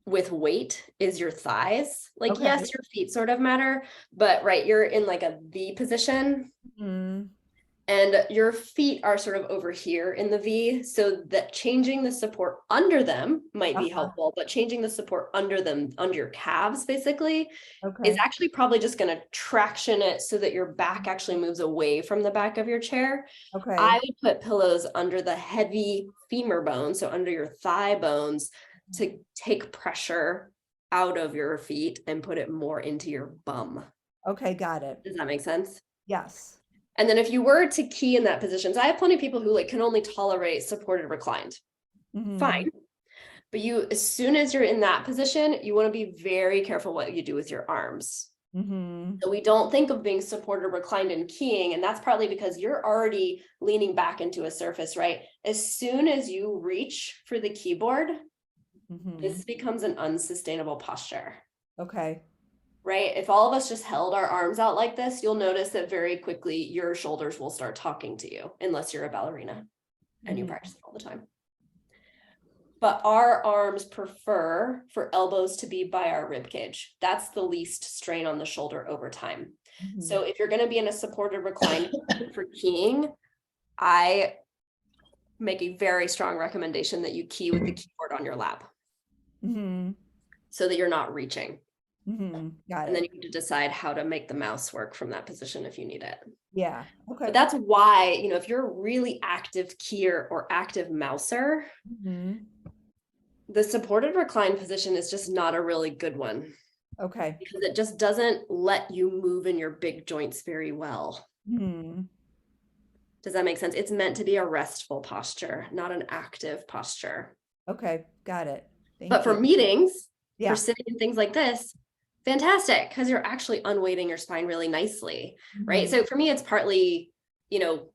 with weight is your thighs. Like, Okay. yes, your feet sort of matter, but right, you're in like a V position. Mhm. And your feet are sort of over here in the V, so that changing the support under them might be helpful, but changing the support under them, under your calves basically, is Okay. actually probably just going to traction it so that your back actually moves away from the back of your chair. Okay. I would put pillows under the heavy femur bone, so under your thigh bones, to take pressure out of your feet and put it more into your bum. Okay, got it. Does that make sense? Yes. And then if you were to key in that position, so I have plenty of people who like can only tolerate supported reclined. Mhm. Fine. But you, as soon as you're in that position, you want to be very careful what you do with your arms. Mhm. So we don't think of being supported reclined and keying, and that's partly because you're already leaning back into a surface, right? As soon as you reach for the keyboard, Mhm. this becomes an unsustainable posture. Okay. Right? If all of us just held our arms out like this, you'll notice that very quickly your shoulders will start talking to you, unless you're a ballerina and you Mhm. practice it all the time. But our arms prefer for elbows to be by our rib cage. That's the least strain on the shoulder over time. Mhm. So if you're going to be in a supported recline for keying, I make a very strong recommendation that you key with the keyboard on your lap Mhm. so that you're not reaching. Mhm. Got And then it. you need to decide how to make the mouse work from that position if you need it. Yeah. Okay. But that's why, you know, if you're a really active keyer or active mouser, Mhm. the supported recline position is just not a really good one Okay. because it just doesn't let you move in your big joints very well. Mhm. Does that make sense? It's meant to be a restful posture, not an active posture. Okay. Got it. Thank But for you. meetings, Yeah. for sitting in things like this, fantastic, because you're actually unweighting your spine really nicely, right? Mhm. So for me, it's partly, you know,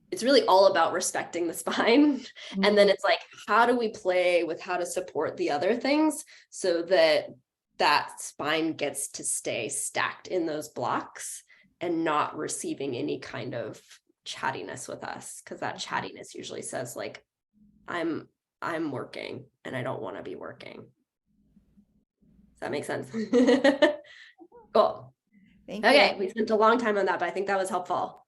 it's really all about respecting the spine. And then Mhm. it's like, how do we play with how to support the other things so that that spine gets to stay stacked in those blocks and not receiving any kind of chattiness with us? Because that chattiness usually says like, I'm working and I don't want to be working. Does that make sense? Cool. Thank Okay, you. we spent a long time on that, but I think that was helpful.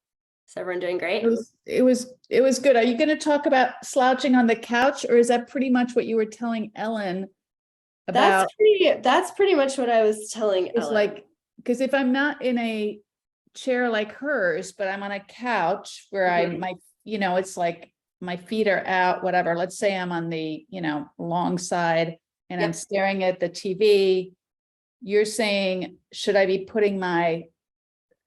Is everyone doing great? It was good. Are you going to talk about slouching on the couch, or is that pretty much what you were telling Ellen about? That's pretty much what I was telling It's Ellen. like, because if I'm not in a chair like hers, but I'm on a couch where it's like my feet are out, whatever. Let's say I'm on the, long side and I'm Yep. staring at the TV. You're saying, should I be putting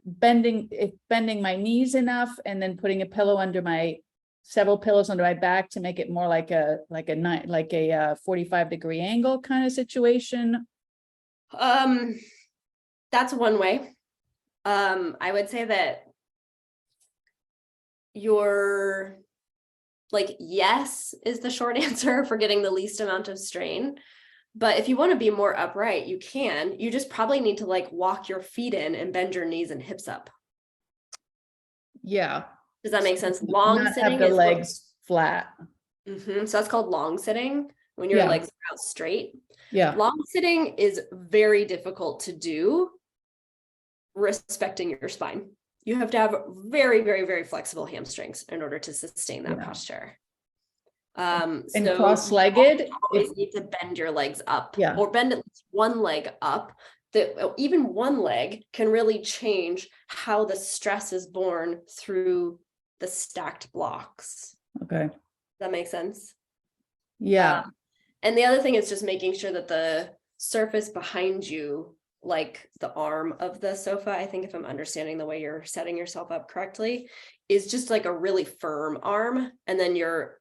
bending my knees enough and then putting several pillows under my back to make it more like a 45-degree angle kind of situation? That's one way. I would say that your yes is the short answer for getting the least amount of strain. But if you want to be more upright, you can. You just probably need to walk your feet in and bend your knees and hips up. Yeah. Does that make sense? Long Not sitting have the is legs flat. So that's called long sitting when your legs are out straight. Yeah. Long sitting is very difficult to do respecting your spine. You have to have very, very, very flexible hamstrings in order to sustain that posture. And so cross-legged, you always need to bend your legs up, Yeah. or bend at least one leg up. That even one leg can really change how the stress is born through the stacked blocks. Okay. Does that make sense? Yeah. And the other thing is just making sure that the surface behind you like the arm of the sofa, I think if I'm understanding the way you're setting yourself up correctly, is just like a really firm arm. And then you're,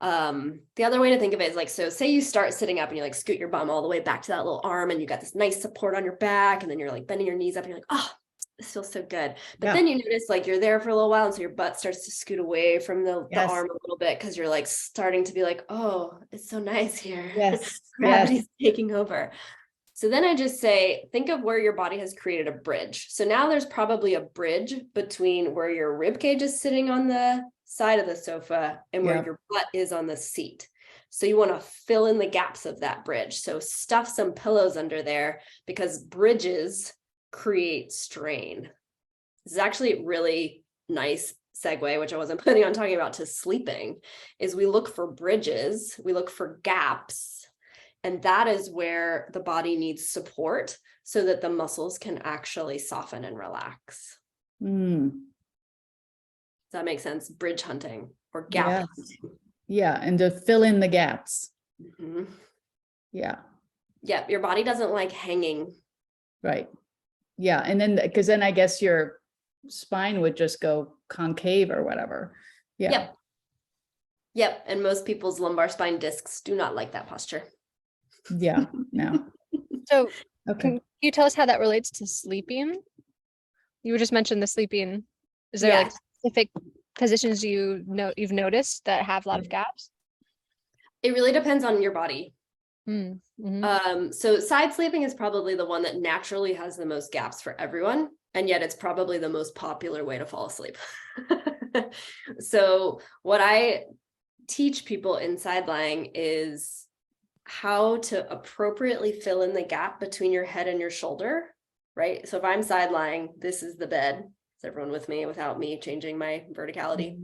the other way to think of it is like, so say you start sitting up and you like scoot your bum all the way back to that little arm and you got this nice support on your back, and then you're like bending your knees up and you're like, oh, this feels so good. But Yeah. then you notice like you're there for a little while, and so your butt starts to scoot away from the Yes. arm a little bit, because you're like starting to be like, oh, it's so nice here. Yes. Gravity's taking over. So then I just say, think of where your body has created a bridge. So now there's probably a bridge between where your rib cage is sitting on the side of the sofa and where Yeah. your butt is on the seat. So you want to fill in the gaps of that bridge. So stuff some pillows under there, because bridges create strain. This is actually a really nice segue, which I wasn't planning on talking about, to sleeping, is we look for bridges, we look for gaps, and that is where the body needs support so that the muscles can actually soften and relax. Mm. Does that make sense? Bridge hunting or gap Yes. hunting. Yeah. And to fill in the gaps. Mhm. Yeah. Yeah, your body doesn't like hanging. Right. Yeah. And then, because then I guess your spine would just go concave or whatever. Yeah. Yep. Yep. And most people's lumbar spine discs do not like that posture. Yeah. No. So Okay. can you tell us how that relates to sleeping? You just mentioned the sleeping. Is there Yeah. like specific positions you've noticed that have a lot of gaps? It really depends on your body. Mhm. So side sleeping is probably the one that naturally has the most gaps for everyone, and yet it's probably the most popular way to fall asleep. So what I teach people in side lying is how to appropriately fill in the gap between your head and your shoulder, right? So if I'm side lying, this is the bed. Is everyone with me without me changing my verticality?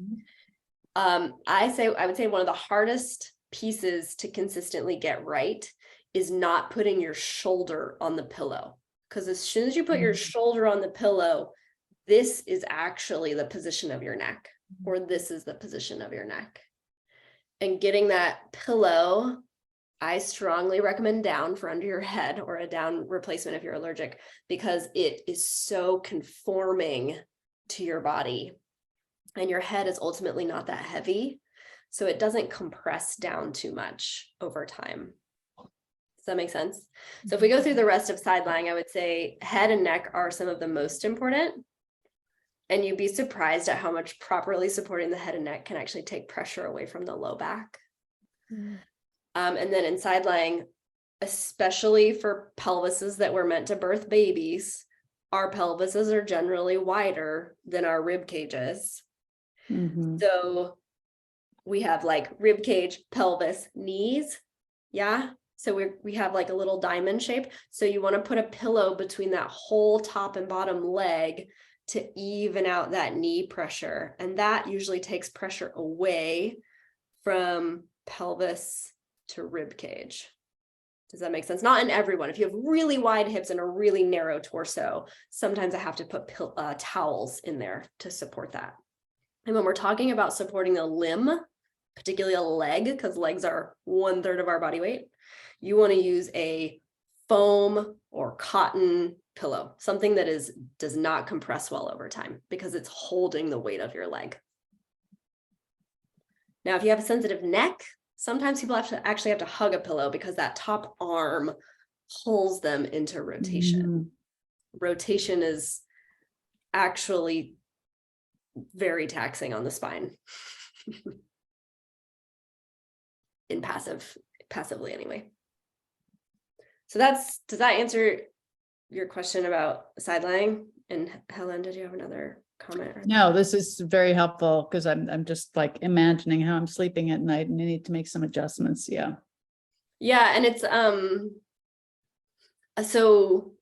Mhm. I would say one of the hardest pieces to consistently get right is not putting your shoulder on the pillow. Because as soon as you put your shoulder on the pillow, this is actually the position of your neck, or this is the position of your neck. And getting that pillow, I strongly recommend down for under your head, or a down replacement if you're allergic, because it is so conforming to your body. And your head is ultimately not that heavy, so it doesn't compress down too much over time. Does that make sense? So if we go through the rest of side lying, I would say head and neck are some of the most important. And you'd be surprised at how much properly supporting the head and neck can actually take pressure away from the low back. And then in side lying, especially for pelvises that were meant to birth babies, our pelvises are generally wider than our rib cages. Mhm. So we have like rib cage, pelvis, knees. Yeah. So we have like a little diamond shape. So you want to put a pillow between that whole top and bottom leg to even out that knee pressure. And that usually takes pressure away from pelvis to rib cage. Does that make sense? Not in everyone. If you have really wide hips and a really narrow torso, sometimes I have to put towels in there to support that. And when we're talking about supporting the limb, particularly a leg, because legs are 1/3 of our body weight, you want to use a foam or cotton pillow, something that does not compress well over time, because it's holding the weight of your leg. Now, if you have a sensitive neck, sometimes people actually have to hug a pillow, because that top arm pulls them into rotation. Rotation is actually very taxing on the spine. Passively anyway. So does that answer your question about side lying? And Helen, did you have another comment? No, this is very helpful, because I'm just like imagining how I'm sleeping at night and I need to make some adjustments. Yeah. Yeah, and it's so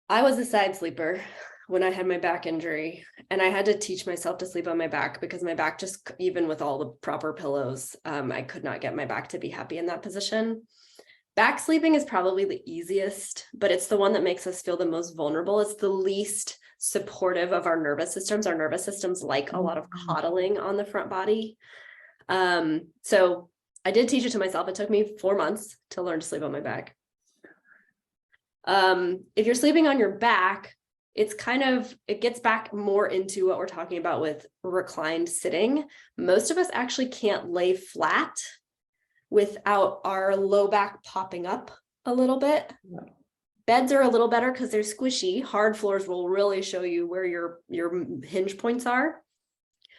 I was a side sleeper when I had my back injury, and I had to teach myself to sleep on my back, because my back just, even with all the proper pillows, I could not get my back to be happy in that position. Back sleeping is probably the easiest, but it's the one that makes us feel the most vulnerable. It's the least supportive of our nervous systems. Our nervous systems like a lot of coddling on the front body. So I did teach it to myself. It took me 4 months to learn to sleep on my back. If you're sleeping on your back, it gets back more into what we're talking about with reclined sitting. Most of us actually can't lay flat without our low back popping up a little bit. Yeah. Beds are a little better because they're squishy. Hard floors will really show you where your hinge points are.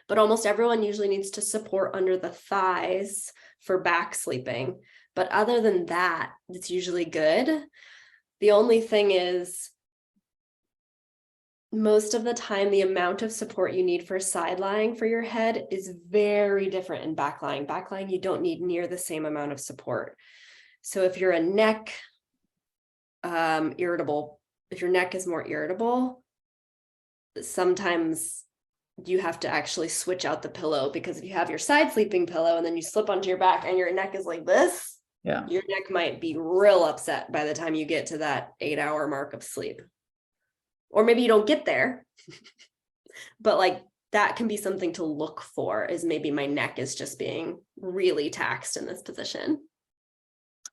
But almost everyone usually needs to support under the thighs for back sleeping. But other than that, it's usually good. The only thing is, most of the time, the amount of support you need for side lying for your head is very different in back lying. Back lying, you don't need near the same amount of support. So if you're a neck irritable, if your neck is more irritable, sometimes you have to actually switch out the pillow, because if you have your side sleeping pillow and then you slip onto your back and your neck is like this, Yeah. your neck might be real upset by the time you get to that 8-hour mark of sleep. Or maybe you don't get there, but like that can be something to look for, is maybe my neck is just being really taxed in this position.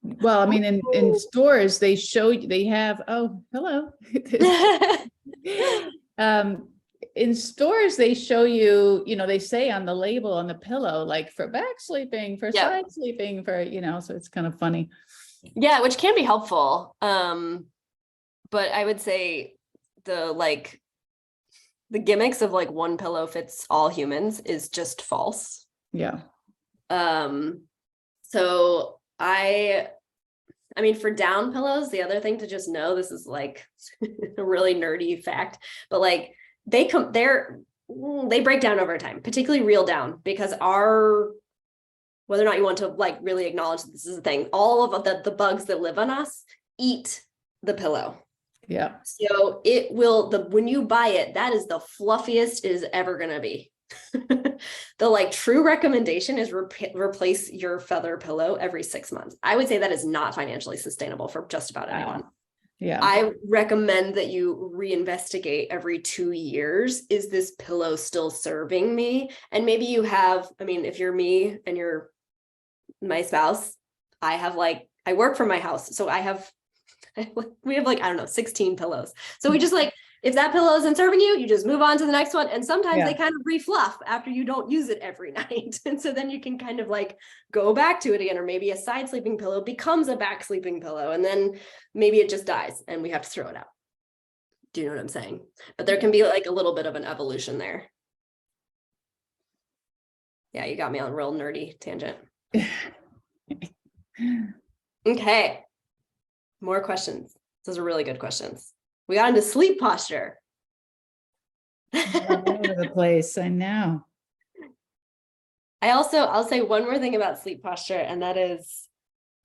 Well, I mean, in stores, they show you, they have, oh, hello. In stores, they show you, they say on the label on the pillow, like for back sleeping, for side sleeping, for, so it's kind of funny. Yeah, which can be helpful. But I would say the gimmicks of like one pillow fits all humans is just false. Yeah. So I mean, for down pillows, the other thing to just know, this is like a really nerdy fact, but like they break down over time, particularly real down, because whether or not you want to like really acknowledge that this is a thing, all of the bugs that live on us eat the pillow. Yeah. So it will, when you buy it, that is the fluffiest it is ever going to be. The like true recommendation is replace your feather pillow every 6 months. I would say that is not financially sustainable for just about anyone. Yeah. I recommend that you reinvestigate every 2 years. Is this pillow still serving me? And maybe you have, I mean, if you're me and you're my spouse, I work from my house. So we have like, I don't know, 16 pillows. So we just like, if that pillow isn't serving you, you just move on to the next one. And sometimes they kind of refluff after you don't use it every night. And so then you can kind of like go back to it again, or maybe a side sleeping pillow becomes a back sleeping pillow. And then maybe it just dies and we have to throw it out. Do you know what I'm saying? But there can be like a little bit of an evolution there. Yeah, you got me on a real nerdy tangent. Okay. More questions. Those are really good questions. We got into sleep posture. All over the place. I know. I'll say one more thing about sleep posture, and that is,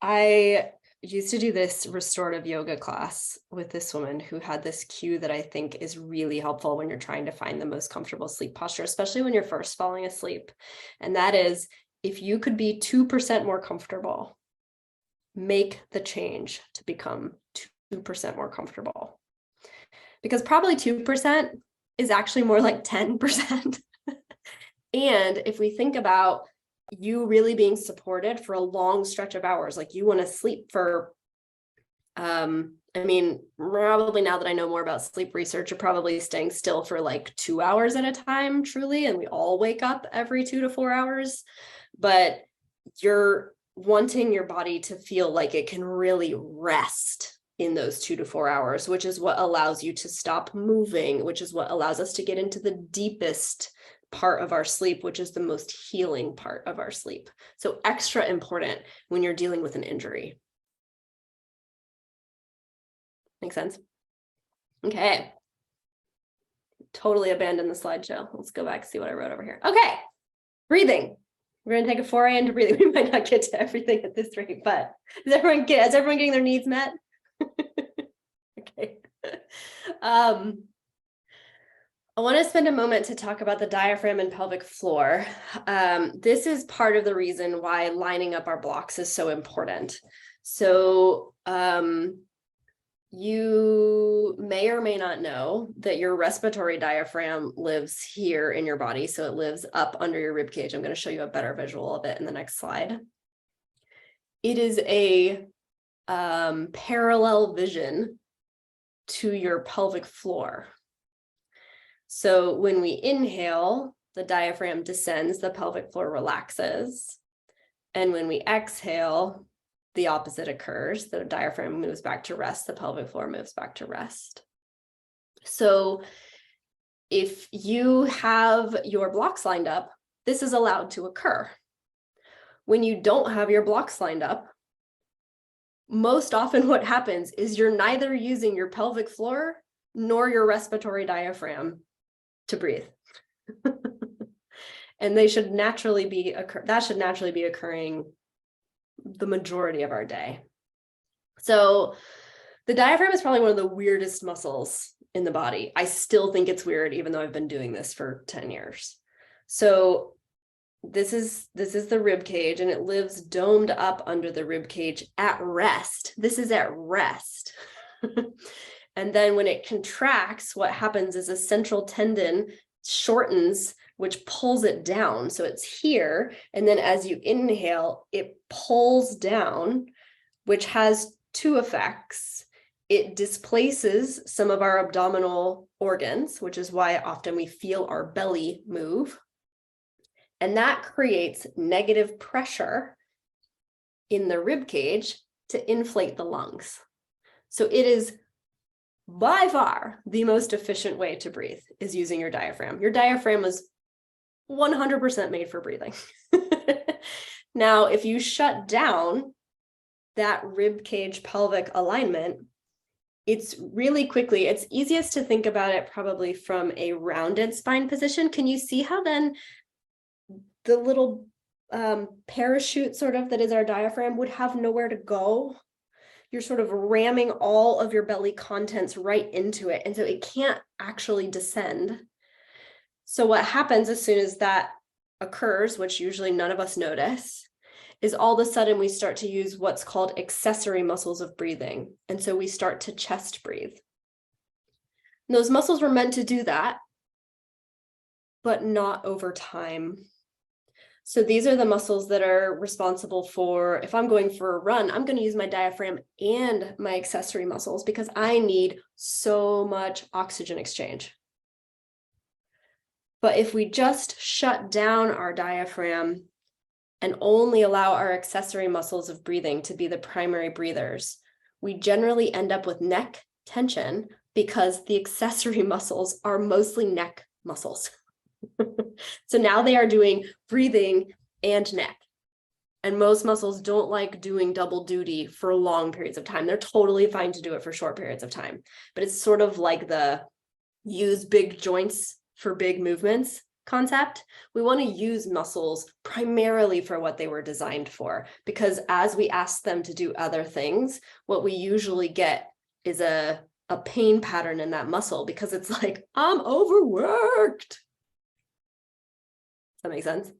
I used to do this restorative yoga class with this woman who had this cue that I think is really helpful when you're trying to find the most comfortable sleep posture, especially when you're first falling asleep. And that is, if you could be 2% more comfortable, make the change to become 2% more comfortable. Because probably 2% is actually more like 10%. And if we think about you really being supported for a long stretch of hours, like you want to sleep for, I mean, probably now that I know more about sleep research, you're probably staying still for like 2 hours at a time, truly. And we all wake up every 2 to 4 hours, but you're wanting your body to feel like it can really rest in those 2 to 4 hours, which is what allows you to stop moving, which is what allows us to get into the deepest part of our sleep, which is the most healing part of our sleep. So extra important when you're dealing with an injury. Make sense? Okay. Totally abandoned the slideshow. Let's go back and see what I wrote over here. Okay. Breathing. We're going to take a foray into breathing. We might not get to everything at this rate, but is everyone getting their needs met? Okay. I want to spend a moment to talk about the diaphragm and pelvic floor. This is part of the reason why lining up our blocks is so important. So you may or may not know that your respiratory diaphragm lives here in your body. So it lives up under your rib cage. I'm going to show you a better visual of it in the next slide. It is a parallel vision to your pelvic floor. So when we inhale, the diaphragm descends, the pelvic floor relaxes. And when we exhale, the opposite occurs. The diaphragm moves back to rest, the pelvic floor moves back to rest. So if you have your blocks lined up, this is allowed to occur. When you don't have your blocks lined up, most often what happens is you're neither using your pelvic floor nor your respiratory diaphragm to breathe. And that should naturally be occurring the majority of our day. So the diaphragm is probably one of the weirdest muscles in the body. I still think it's weird, even though I've been doing this for 10 years. So this is the rib cage, and it lives domed up under the rib cage at rest. This is at rest. And then when it contracts, what happens is a central tendon shortens, which pulls it down. So it's here. And then as you inhale, it pulls down, which has two effects. It displaces some of our abdominal organs, which is why often we feel our belly move. And that creates negative pressure in the rib cage to inflate the lungs. So it is by far the most efficient way to breathe is using your diaphragm. Your diaphragm was 100% made for breathing. Now, if you shut down that rib cage pelvic alignment, it's really quickly, it's easiest to think about it probably from a rounded spine position. Can you see how then the little parachute sort of that is our diaphragm would have nowhere to go? You're sort of ramming all of your belly contents right into it. And so it can't actually descend. So what happens as soon as that occurs, which usually none of us notice, is all of a sudden we start to use what's called accessory muscles of breathing. And so we start to chest breathe. And those muscles were meant to do that, but not over time. So these are the muscles that are responsible for, if I'm going for a run, I'm going to use my diaphragm and my accessory muscles because I need so much oxygen exchange. But if we just shut down our diaphragm and only allow our accessory muscles of breathing to be the primary breathers, we generally end up with neck tension because the accessory muscles are mostly neck muscles. So now they are doing breathing and neck. And most muscles don't like doing double duty for long periods of time. They're totally fine to do it for short periods of time. But it's sort of like the use big joints for big movements concept. We want to use muscles primarily for what they were designed for, because as we ask them to do other things, what we usually get is a pain pattern in that muscle because it's like, I'm overworked. Does that make sense?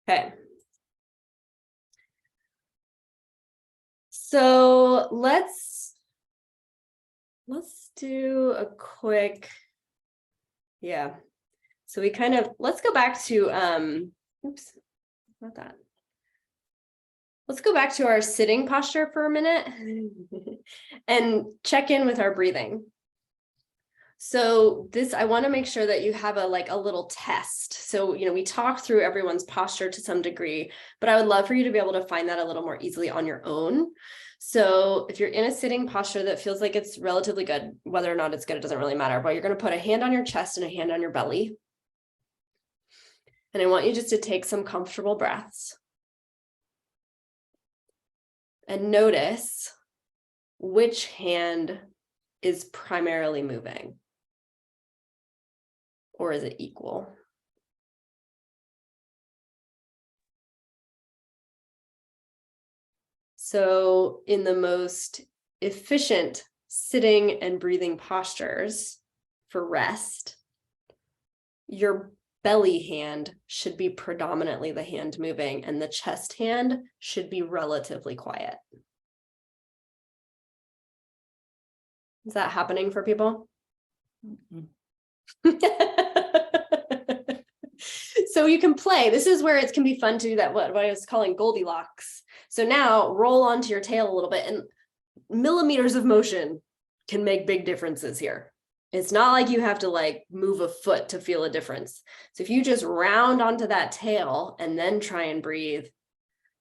Okay. So let's do a quick, yeah. So we kind of, let's go back to, oops, not that. Let's go back to our sitting posture for a minute and check in with our breathing. So this, I want to make sure that you have a little test. So, we talk through everyone's posture to some degree, but I would love for you to be able to find that a little more easily on your own. So if you're in a sitting posture that feels like it's relatively good, whether or not it's good, it doesn't really matter, but you're going to put a hand on your chest and a hand on your belly. And I want you just to take some comfortable breaths. And notice which hand is primarily moving. Or is it equal? So in the most efficient sitting and breathing postures for rest, your belly hand should be predominantly the hand moving, and the chest hand should be relatively quiet. Is that happening for people? Mm-hmm. So you can play. This is where it can be fun to do that, what I was calling Goldilocks. So now roll onto your tail a little bit and millimeters of motion can make big differences here. It's not like you have to like move a foot to feel a difference. So if you just round onto that tail and then try and breathe,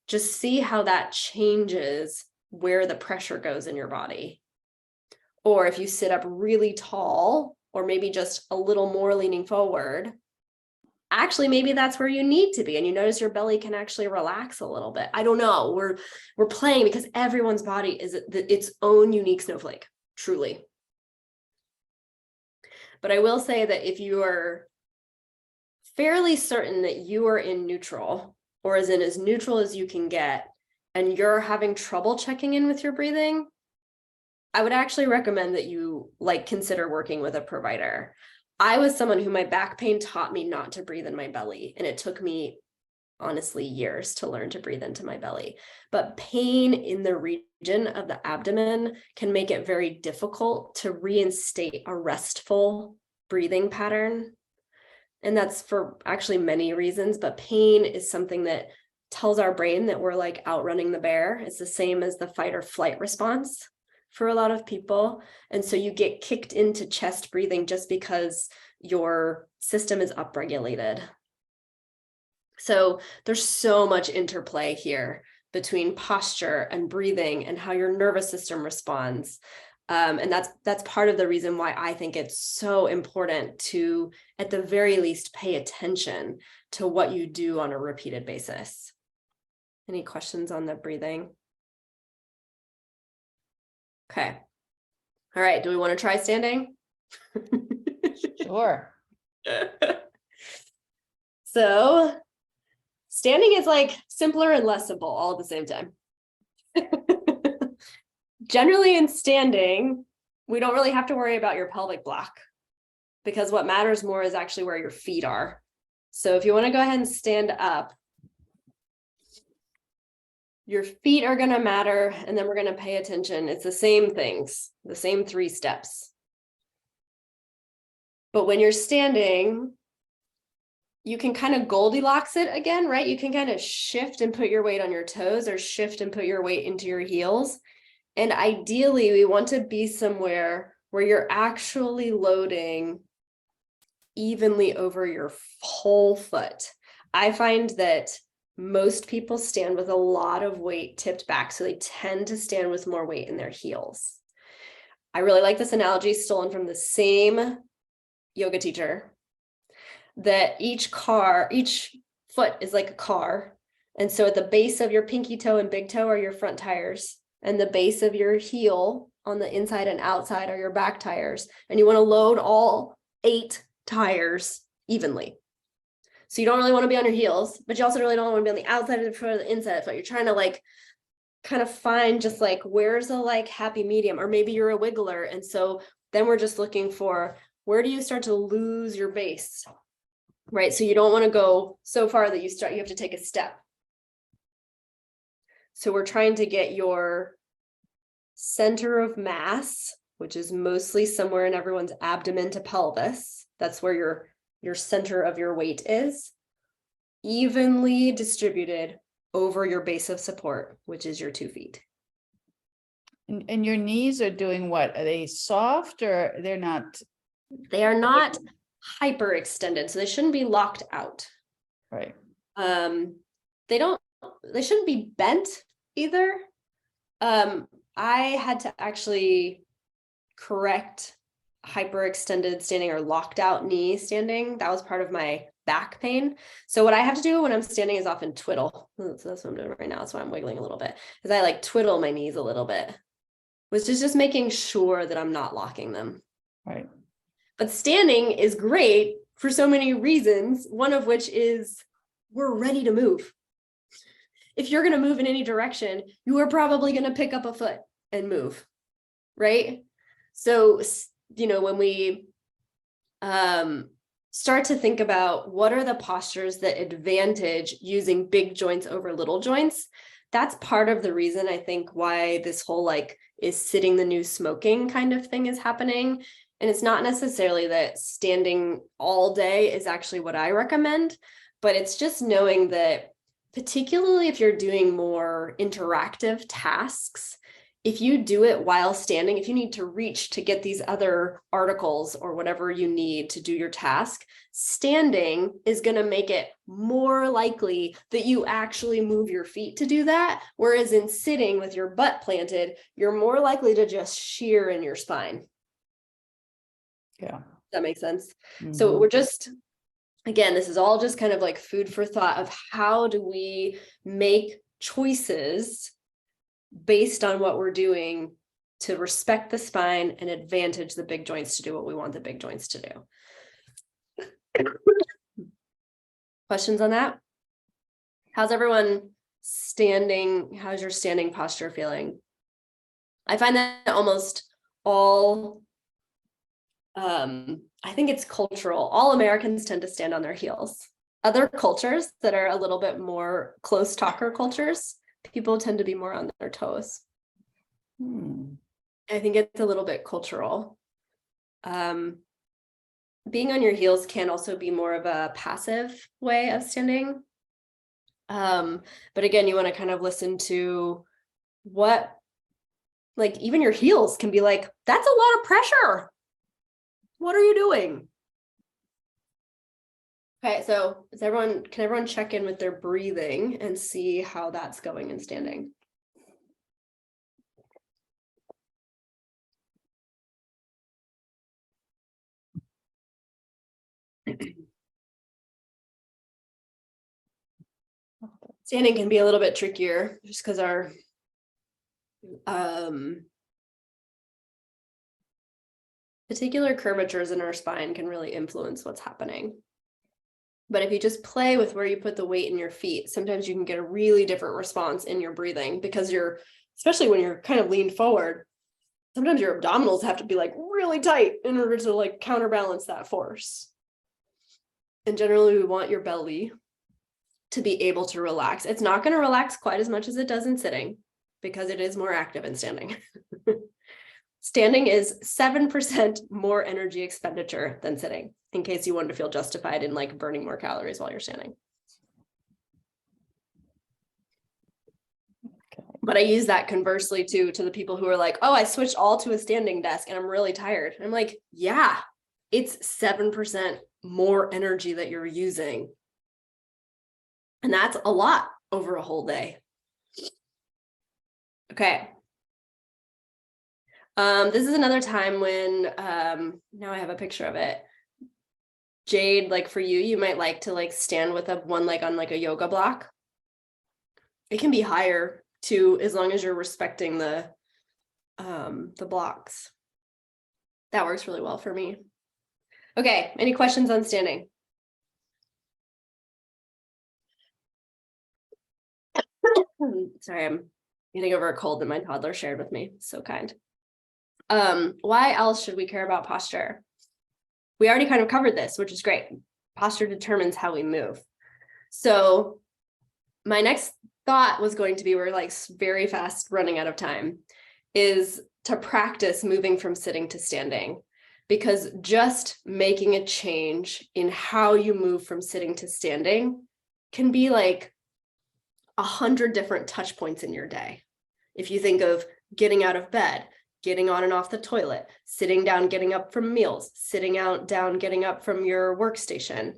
just see how that changes where the pressure goes in your body. Or if you sit up really tall, or maybe just a little more leaning forward, actually maybe that's where you need to be, and you notice your belly can actually relax a little bit. I don't know. We're playing because everyone's body is its own unique snowflake, truly. But I will say that if you are fairly certain that you are in neutral, or as in as neutral as you can get, and you're having trouble checking in with your breathing, I would actually recommend that you like consider working with a provider. I was someone who my back pain taught me not to breathe in my belly, and it took me honestly years to learn to breathe into my belly. But pain in the region of the abdomen can make it very difficult to reinstate a restful breathing pattern. And that's for actually many reasons, but pain is something that tells our brain that we're like outrunning the bear. It's the same as the fight or flight response for a lot of people. And so you get kicked into chest breathing just because your system is upregulated. So there's so much interplay here between posture and breathing and how your nervous system responds. And that's part of the reason why I think it's so important to, at the very least, pay attention to what you do on a repeated basis. Any questions on the breathing? Okay. All right. Do we want to try standing? Sure. So standing is like simpler and less simple all at the same time. Generally in standing, we don't really have to worry about your pelvic block, because what matters more is actually where your feet are. So if you want to go ahead and stand up, your feet are going to matter, and then we're going to pay attention. It's the same things, the same 3 steps. But when you're standing, you can kind of Goldilocks it again, right? You can kind of shift and put your weight on your toes, or shift and put your weight into your heels. And ideally, we want to be somewhere where you're actually loading evenly over your whole foot. I find that most people stand with a lot of weight tipped back, so they tend to stand with more weight in their heels. I really like this analogy, stolen from the same yoga teacher, that each foot is like a car. And so at the base of your pinky toe and big toe are your front tires, and the base of your heel on the inside and outside are your back tires. And you want to load all 8 tires evenly. So you don't really want to be on your heels, but you also really don't want to be on the outside of the foot or the inside of the foot. You're trying to like kind of find just like, where's the like happy medium, or maybe you're a wiggler. And so then we're just looking for, where do you start to lose your base, right? So you don't want to go so far that you have to take a step. So we're trying to get your center of mass, which is mostly somewhere in everyone's abdomen to pelvis. That's where your center of your weight is, evenly distributed over your base of support, which is your 2 feet. And your knees are doing what? Are they soft, or they're not? They are not hyperextended, so they shouldn't be locked out. Right. They shouldn't be bent either. I had to actually correct hyperextended standing or locked out knee standing. That was part of my back pain. So what I have to do when I'm standing is often twiddle. So that's what I'm doing right now. That's why I'm wiggling a little bit, because I like twiddle my knees a little bit, which is just making sure that I'm not locking them. Right. But standing is great for so many reasons, one of which is we're ready to move. If you're going to move in any direction, you are probably going to pick up a foot and move, right? So, when we start to think about what are the postures that advantage using big joints over little joints, that's part of the reason I think why this whole like, is sitting the new smoking kind of thing is happening. And it's not necessarily that standing all day is actually what I recommend, but it's just knowing that particularly if you're doing more interactive tasks, if you do it while standing, if you need to reach to get these other articles or whatever you need to do your task, standing is going to make it more likely that you actually move your feet to do that. Whereas in sitting with your butt planted, you're more likely to just shear in your spine. Yeah. That makes sense. So we're just, again, this is all just kind of like food for thought of how do we make choices based on what we're doing to respect the spine and advantage the big joints to do what we want the big joints to do. Questions on that? How's everyone standing? How's your standing posture feeling? I find that almost all, I think it's cultural. All Americans tend to stand on their heels. Other cultures that are a little bit more close talker cultures, people tend to be more on their toes. I think it's a little bit cultural. Being on your heels can also be more of a passive way of standing. But again, you want to kind of listen to what, like even your heels can be like, that's a lot of pressure. What are you doing? Okay, so can everyone check in with their breathing and see how that's going in standing? Standing can be a little bit trickier just because our particular curvatures in our spine can really influence what's happening. But if you just play with where you put the weight in your feet, sometimes you can get a really different response in your breathing because especially when you're kind of leaned forward, sometimes your abdominals have to be like really tight in order to like counterbalance that force. And generally we want your belly to be able to relax. It's not going to relax quite as much as it does in sitting because it is more active in standing. Standing is 7% more energy expenditure than sitting, in case you wanted to feel justified in like burning more calories while you're standing. Okay. But I use that conversely too to the people who are like, oh, I switched all to a standing desk and I'm really tired. I'm like, yeah, it's 7% more energy that you're using. And that's a lot over a whole day. Okay. This is another time when, now I have a picture of it. Jade, like for you, you might like to like stand with one leg on like a yoga block. It can be higher too, as long as you're respecting the blocks. That works really well for me. Okay, any questions on standing? Sorry, I'm getting over a cold that my toddler shared with me. So kind. Why else should we care about posture? We already kind of covered this, which is great. Posture determines how we move. So my next thought was going to be, we're like very fast running out of time, is to practice moving from sitting to standing, because just making a change in how you move from sitting to standing can be like 100 different touch points in your day. If you think of getting out of bed, getting on and off the toilet, sitting down, getting up from meals, sitting down, getting up from your workstation.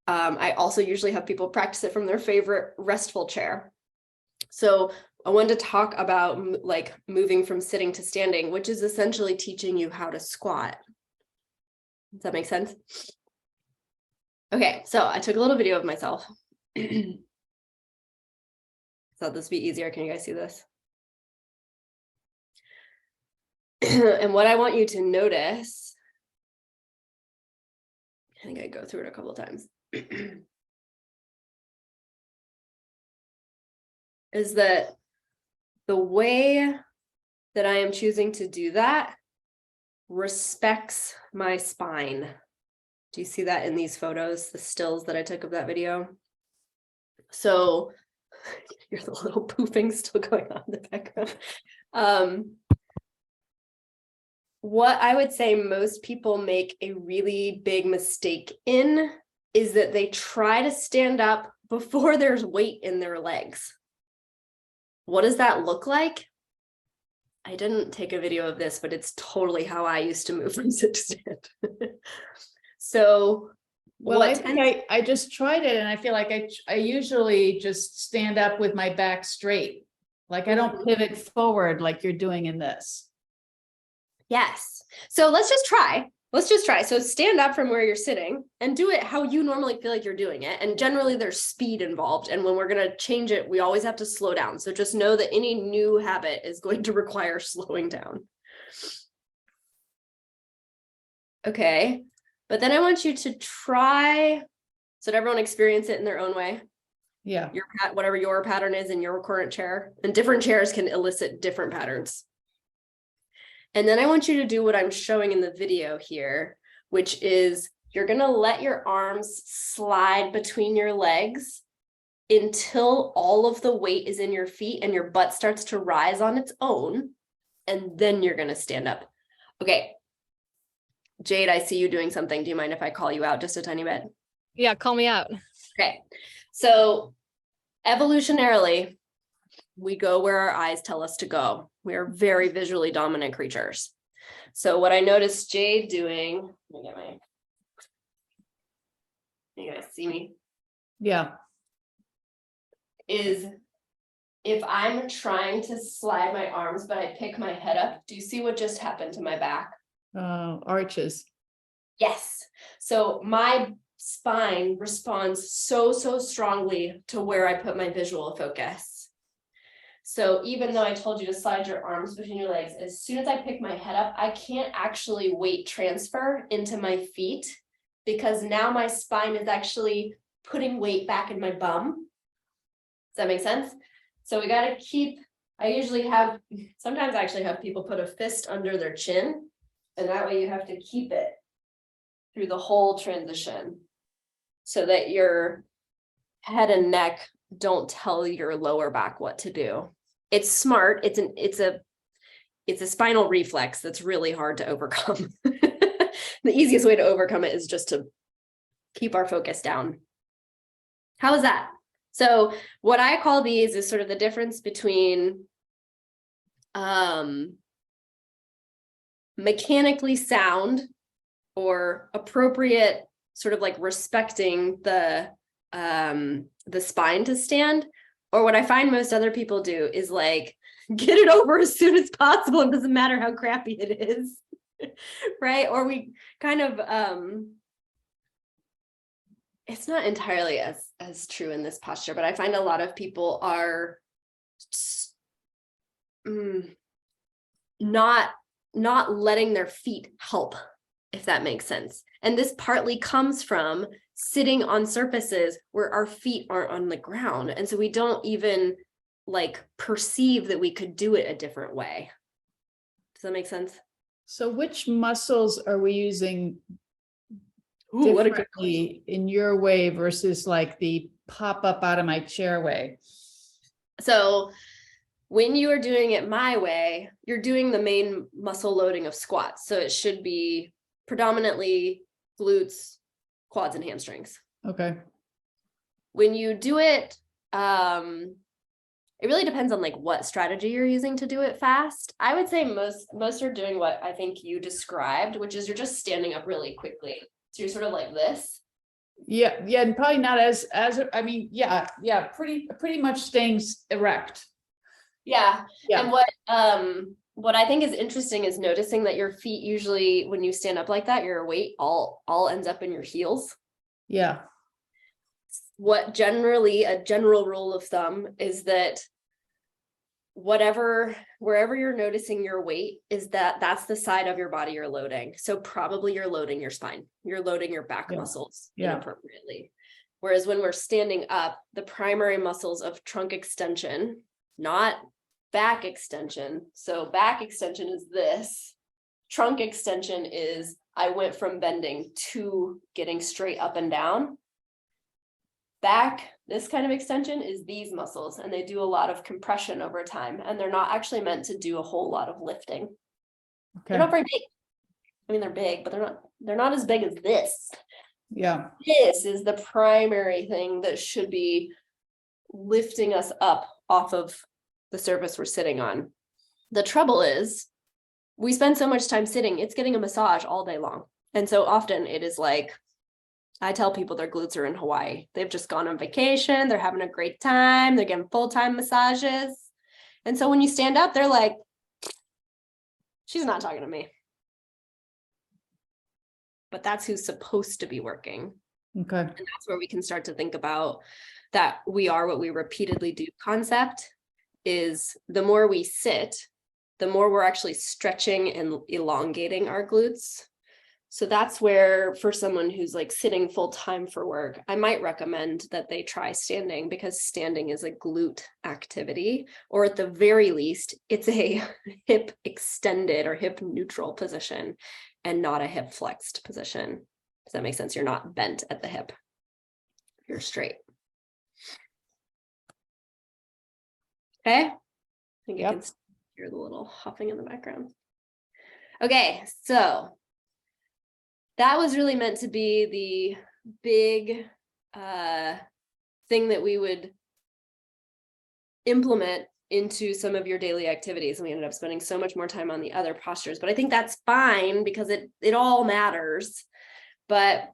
I also usually have people practice it from their favorite restful chair. So I wanted to talk about like moving from sitting to standing, which is essentially teaching you how to squat. Does that make sense? Okay, so I took a little video of myself. Thought this would be easier. Can you guys see this? And what I want you to notice, I think I go through it a couple of times, is that the way that I am choosing to do that respects my spine. Do you see that in these photos, the stills that I took of that video? So here's the little poofing still going on in the background. What I would say most people make a really big mistake in is that they try to stand up before there's weight in their legs. What does that look like? I didn't take a video of this, but it's totally how I used to move from sit to stand. So Well, I think I just tried it and I feel like I usually just stand up with my back straight. Like I don't pivot forward like you're doing in this. Yes. So let's just try. Let's just try. So stand up from where you're sitting and do it how you normally feel like you're doing it. And generally there's speed involved. And when we're going to change it, we always have to slow down. So just know that any new habit is going to require slowing down. Okay. But then I want you to try so that everyone experience it in their own way. Yeah. Whatever your pattern is in your current chair, and different chairs can elicit different patterns. And then I want you to do what I'm showing in the video here, which is you're going to let your arms slide between your legs until all of the weight is in your feet and your butt starts to rise on its own. And then you're going to stand up. Okay. Jade, I see you doing something. Do you mind if I call you out just a tiny bit? Yeah, call me out. Okay. So evolutionarily, we go where our eyes tell us to go. We are very visually dominant creatures. So what I noticed Jade doing, let me get my, you guys see me? Yeah. Is if I'm trying to slide my arms, but I pick my head up, do you see what just happened to my back? Arches. Yes. So my spine responds so strongly to where I put my visual focus. So even though I told you to slide your arms between your legs, as soon as I pick my head up, I can't actually weight transfer into my feet because now my spine is actually putting weight back in my bum. Does that make sense? So we got to keep, sometimes I actually have people put a fist under their chin, and that way you have to keep it through the whole transition so that your head and neck don't tell your lower back what to do. It's smart. It's a spinal reflex that's really hard to overcome. The easiest way to overcome it is just to keep our focus down. How is that? So what I call these is sort of the difference between mechanically sound or appropriate, sort of like respecting the spine to stand, or what I find most other people do is like get it over as soon as possible. It doesn't matter how crappy it is, right? Or we kind of it's not entirely as true in this posture, but I find a lot of people are not letting their feet help, if that makes sense. And this partly comes from sitting on surfaces where our feet aren't on the ground. And so we don't even like perceive that we could do it a different way. Does that make sense? So which muscles are we using Ooh, what a good differently in your way versus like the pop up out of my chair way? So when you are doing it my way, you're doing the main muscle loading of squats. So it should be predominantly glutes, quads, and hamstrings. Okay. When you do it, it really depends on like what strategy you're using to do it fast. I would say most are doing what I think you described, which is you're just standing up really quickly. So you're sort of like this. Yeah, and probably not as I mean, yeah, pretty much staying erect. Yeah. Yeah. And what I think is interesting is noticing that your feet usually, when you stand up like that, your weight all ends up in your heels. Yeah. What generally a general rule of thumb is that wherever you're noticing your weight is that's the side of your body you're loading. So probably you're loading your spine, you're loading your back muscles inappropriately. Whereas when we're standing up, the primary muscles of trunk extension, not back extension. So back extension is this. Trunk extension is I went from bending to getting straight up and down. Back, this kind of extension is these muscles, and they do a lot of compression over time, and they're not actually meant to do a whole lot of lifting. Okay. They're not very big. I mean, they're big, but they're not as big as this. Yeah. This is the primary thing that should be lifting us up off of the surface we're sitting on. The trouble is we spend so much time sitting, it's getting a massage all day long. And so often it is like, I tell people their glutes are in Hawaii. They've just gone on vacation. They're having a great time. They're getting full-time massages. And so when you stand up, they're like, she's not talking to me. But that's who's supposed to be working. Okay. And that's where we can start to think about that we are what we repeatedly do concept is the more we sit, the more we're actually stretching and elongating our glutes. So that's where for someone who's like sitting full time for work, I might recommend that they try standing because standing is a glute activity, or at the very least, it's a hip extended or hip neutral position and not a hip flexed position. Does that make sense? You're not bent at the hip. You're straight. Okay. I think you can hear the little huffing in the background. Okay, so that was really meant to be the big thing that we would implement into some of your daily activities. And we ended up spending so much more time on the other postures, but I think that's fine because it all matters. But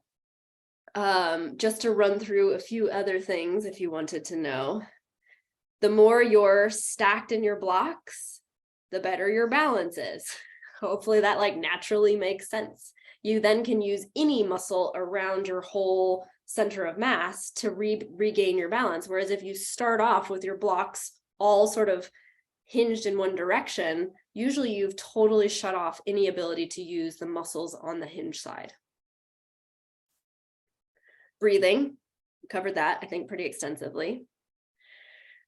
just to run through a few other things, if you wanted to know, the more you're stacked in your blocks, the better your balance is. Hopefully that like naturally makes sense. You then can use any muscle around your whole center of mass to regain your balance. Whereas if you start off with your blocks all sort of hinged in one direction, usually you've totally shut off any ability to use the muscles on the hinge side. Breathing, covered that, I think, pretty extensively.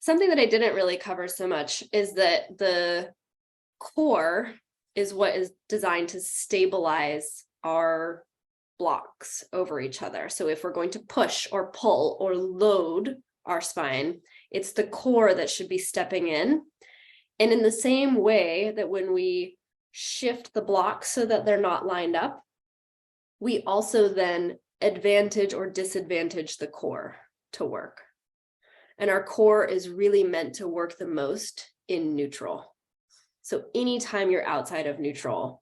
Something that I didn't really cover so much is that the core is what is designed to stabilize our blocks over each other. So if we're going to push or pull or load our spine, it's the core that should be stepping in. And in the same way that when we shift the blocks so that they're not lined up, we also then advantage or disadvantage the core to work. And our core is really meant to work the most in neutral. So anytime you're outside of neutral,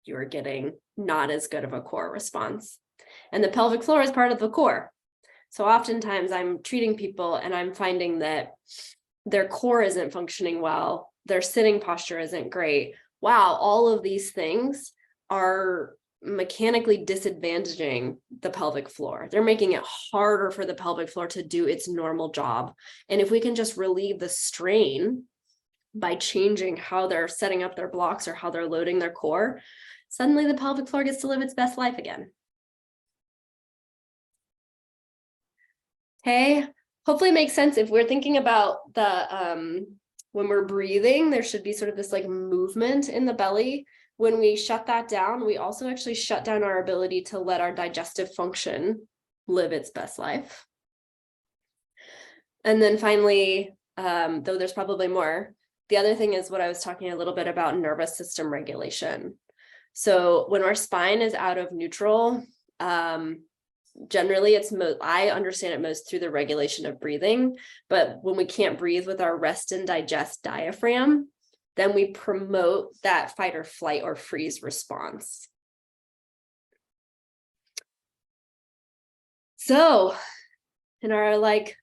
you're getting not as good of a core response. And the pelvic floor is part of the core. So oftentimes I'm treating people and I'm finding that their core isn't functioning well, their sitting posture isn't great. Wow, all of these things are mechanically disadvantaging the pelvic floor. They're making it harder for the pelvic floor to do its normal job. And if we can just relieve the strain by changing how they're setting up their blocks or how they're loading their core, suddenly the pelvic floor gets to live its best life again. Okay, hopefully it makes sense. If we're thinking about the, when we're breathing, there should be sort of this like movement in the belly. When we shut that down, we also actually shut down our ability to let our digestive function live its best life. And then finally, though there's probably more, the other thing is what I was talking a little bit about nervous system regulation. So when our spine is out of neutral, generally I understand it most through the regulation of breathing, but when we can't breathe with our rest and digest diaphragm, then we promote that fight or flight or freeze response. So in our like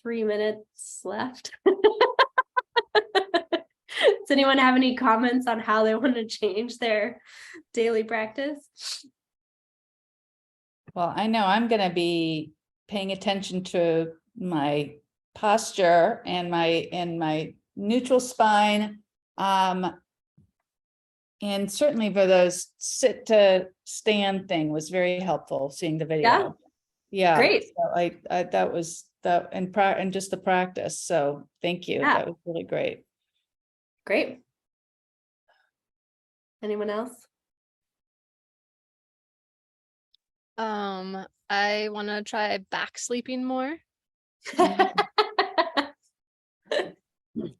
3 minutes left, does anyone have any comments on how they want to change their daily practice? Well, I know I'm going to be paying attention to my posture and my neutral spine. And certainly for those sit to stand thing was very helpful, seeing the video. Yeah. Great. So I that was that and just the practice. So thank you. Yeah. That was really great. Great. Anyone else? I want to try back sleeping more.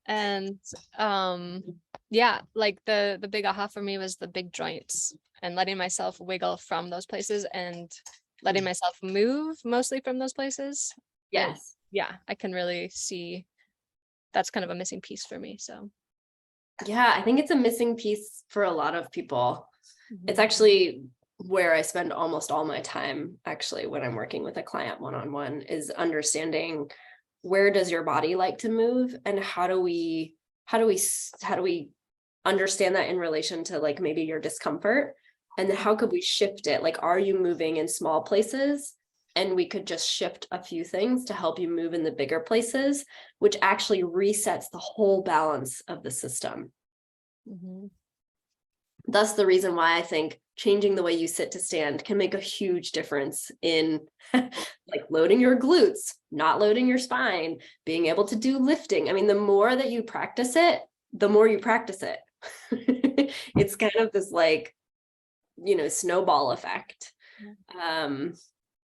And yeah, like the big aha for me was the big joints and letting myself wiggle from those places and letting myself move mostly from those places. Yes. Yeah, I can really see that's kind of a missing piece for me. So Yeah, I think it's a missing piece for a lot of people. It's actually where I spend almost all my time, actually, when I'm working with a client one-on-one, is understanding where does your body like to move, and how do we understand that in relation to like maybe your discomfort, and then how could we shift it? Like, are you moving in small places? And we could just shift a few things to help you move in the bigger places, which actually resets the whole balance of the system. That's the reason why I think changing the way you sit to stand can make a huge difference in like loading your glutes, not loading your spine, being able to do lifting. I mean, the more that you practice it, the more you practice it. It's kind of this like, you know, snowball effect.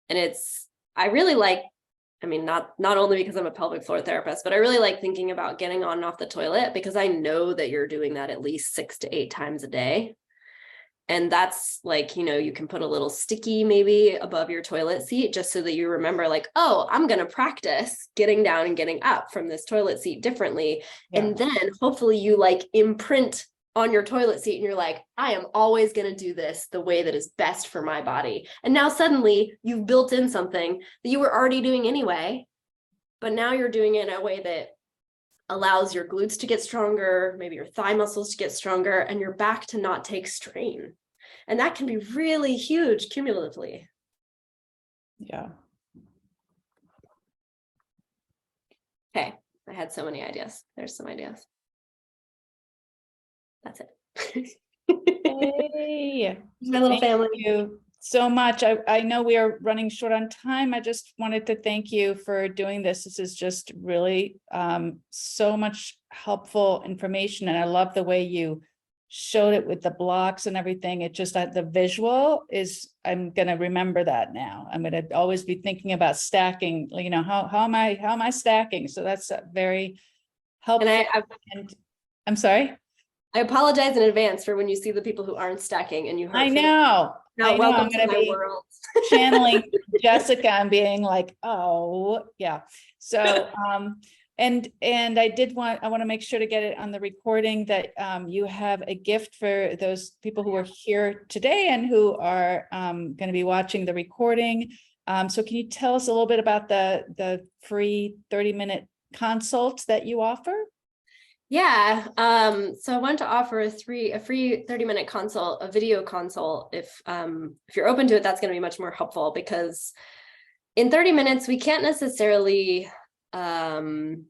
And I really like, I mean, not only because I'm a pelvic floor therapist, but I really like thinking about getting on and off the toilet, because I know that you're doing that at least 6 to 8 times a day. And that's like, you know, you can put a little sticky maybe above your toilet seat, just so that you remember like, oh, I'm going to practice getting down and getting up from this toilet seat differently. Yeah. And then hopefully you like imprint on your toilet seat and you're like, I am always going to do this the way that is best for my body. And now suddenly you've built in something that you were already doing anyway, but now you're doing it in a way that allows your glutes to get stronger, maybe your thigh muscles to get stronger, and your back to not take strain. And that can be really huge cumulatively. Yeah. Okay, I had so many ideas. There's some ideas. That's it. Hey, My little family. Thank you so much. I know we are running short on time. I just wanted to thank you for doing this. This is just really so much helpful information. And I love the way you showed it with the blocks and everything. It just, the visual is, I'm going to remember that now. I'm going to always be thinking about stacking, you know, how am I stacking? So that's very helpful. And I'm sorry. I apologize in advance for when you see the people who aren't stacking and you hurt. I know. Welcome I'm going to to be world. channeling Jessica and being like, oh yeah. So, and I want to make sure to get it on the recording that you have a gift for those people who are here today and who are going to be watching the recording. So can you tell us a little bit about the free 30-minute consult that you offer? Yeah. So I want to offer a free 30-minute consult, a video consult. If you're open to it, that's going to be much more helpful, because in 30 minutes, we can't necessarily, we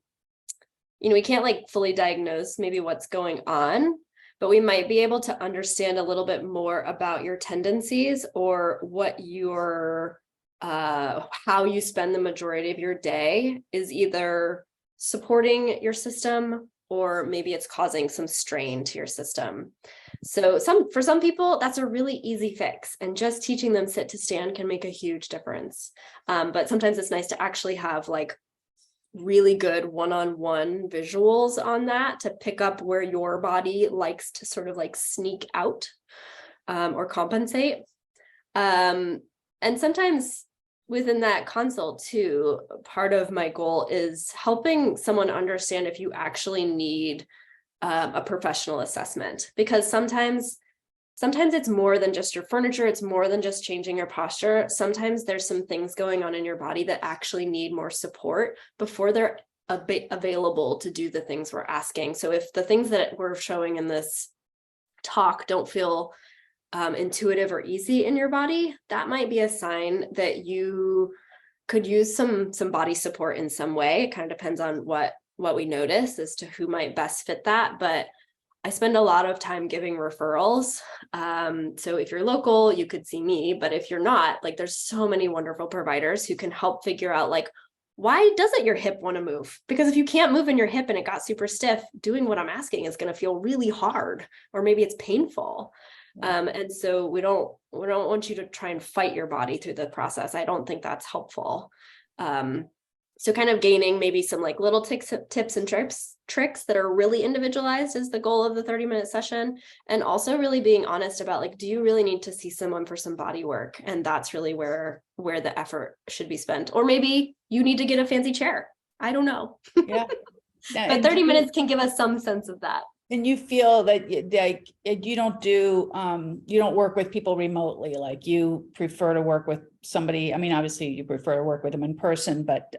can't like fully diagnose maybe what's going on, but we might be able to understand a little bit more about your tendencies, or what your, how you spend the majority of your day is either supporting your system, or maybe it's causing some strain to your system. So for some people, that's a really easy fix, and just teaching them sit to stand can make a huge difference. But sometimes it's nice to actually have like really good one-on-one visuals on that, to pick up where your body likes to sort of like sneak out or compensate. And sometimes within that consult too, part of my goal is helping someone understand if you actually need a professional assessment, because sometimes it's more than just your furniture. It's more than just changing your posture. Sometimes there's some things going on in your body that actually need more support before they're available to do the things we're asking. So if the things that we're showing in this talk don't feel intuitive or easy in your body, that might be a sign that you could use some body support in some way. It kind of depends on what we notice as to who might best fit that. But I spend a lot of time giving referrals. So if you're local, you could see me, but if you're not, like, there's so many wonderful providers who can help figure out like, why doesn't your hip want to move? Because if you can't move in your hip and it got super stiff, doing what I'm asking is going to feel really hard, or maybe it's painful. And so we don't want you to try and fight your body through the process. I don't think that's helpful. So kind of gaining maybe some like little tips and tricks that are really individualized is the goal of the 30-minute session. And also really being honest about like, do you really need to see someone for some body work? And that's really where the effort should be spent. Or maybe you need to get a fancy chair. I don't know. Yeah. But 30 minutes can give us some sense of that. And you feel that like you don't do you don't work with people remotely, like you prefer to work with somebody. I mean, obviously you prefer to work with them in person, but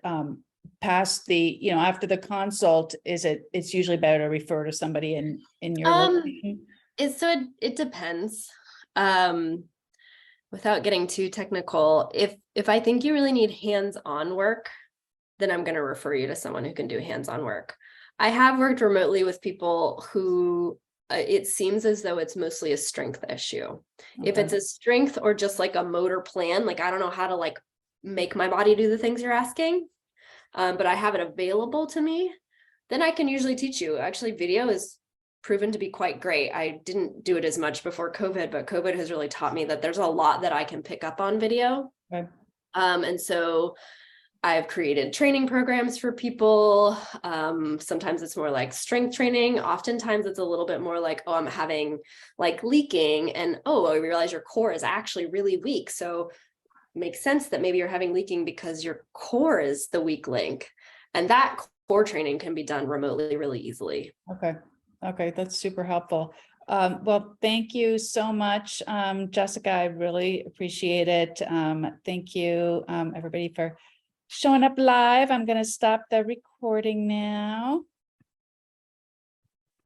past the, after the consult, it's usually better to refer to somebody in your location? It depends. Without getting too technical, if I think you really need hands-on work, then I'm going to refer you to someone who can do hands-on work. I have worked remotely with people who it seems as though it's mostly a strength issue. If it's a strength or just like a motor plan, like I don't know how to like make my body do the things you're asking, but I have it available to me, then I can usually teach you. Actually, video is proven to be quite great. I didn't do it as much before COVID, but COVID has really taught me that there's a lot that I can pick up on video. Okay. And so I've created training programs for people. Sometimes it's more like strength training. Oftentimes it's a little bit more like, oh, I'm having like leaking, and oh, I realize your core is actually really weak. So it makes sense that maybe you're having leaking because your core is the weak link. And that core training can be done remotely really easily. Okay, that's super helpful. Well, thank you so much, Jessica. I really appreciate it. Thank you, everybody, for showing up live. I'm going to stop the recording now.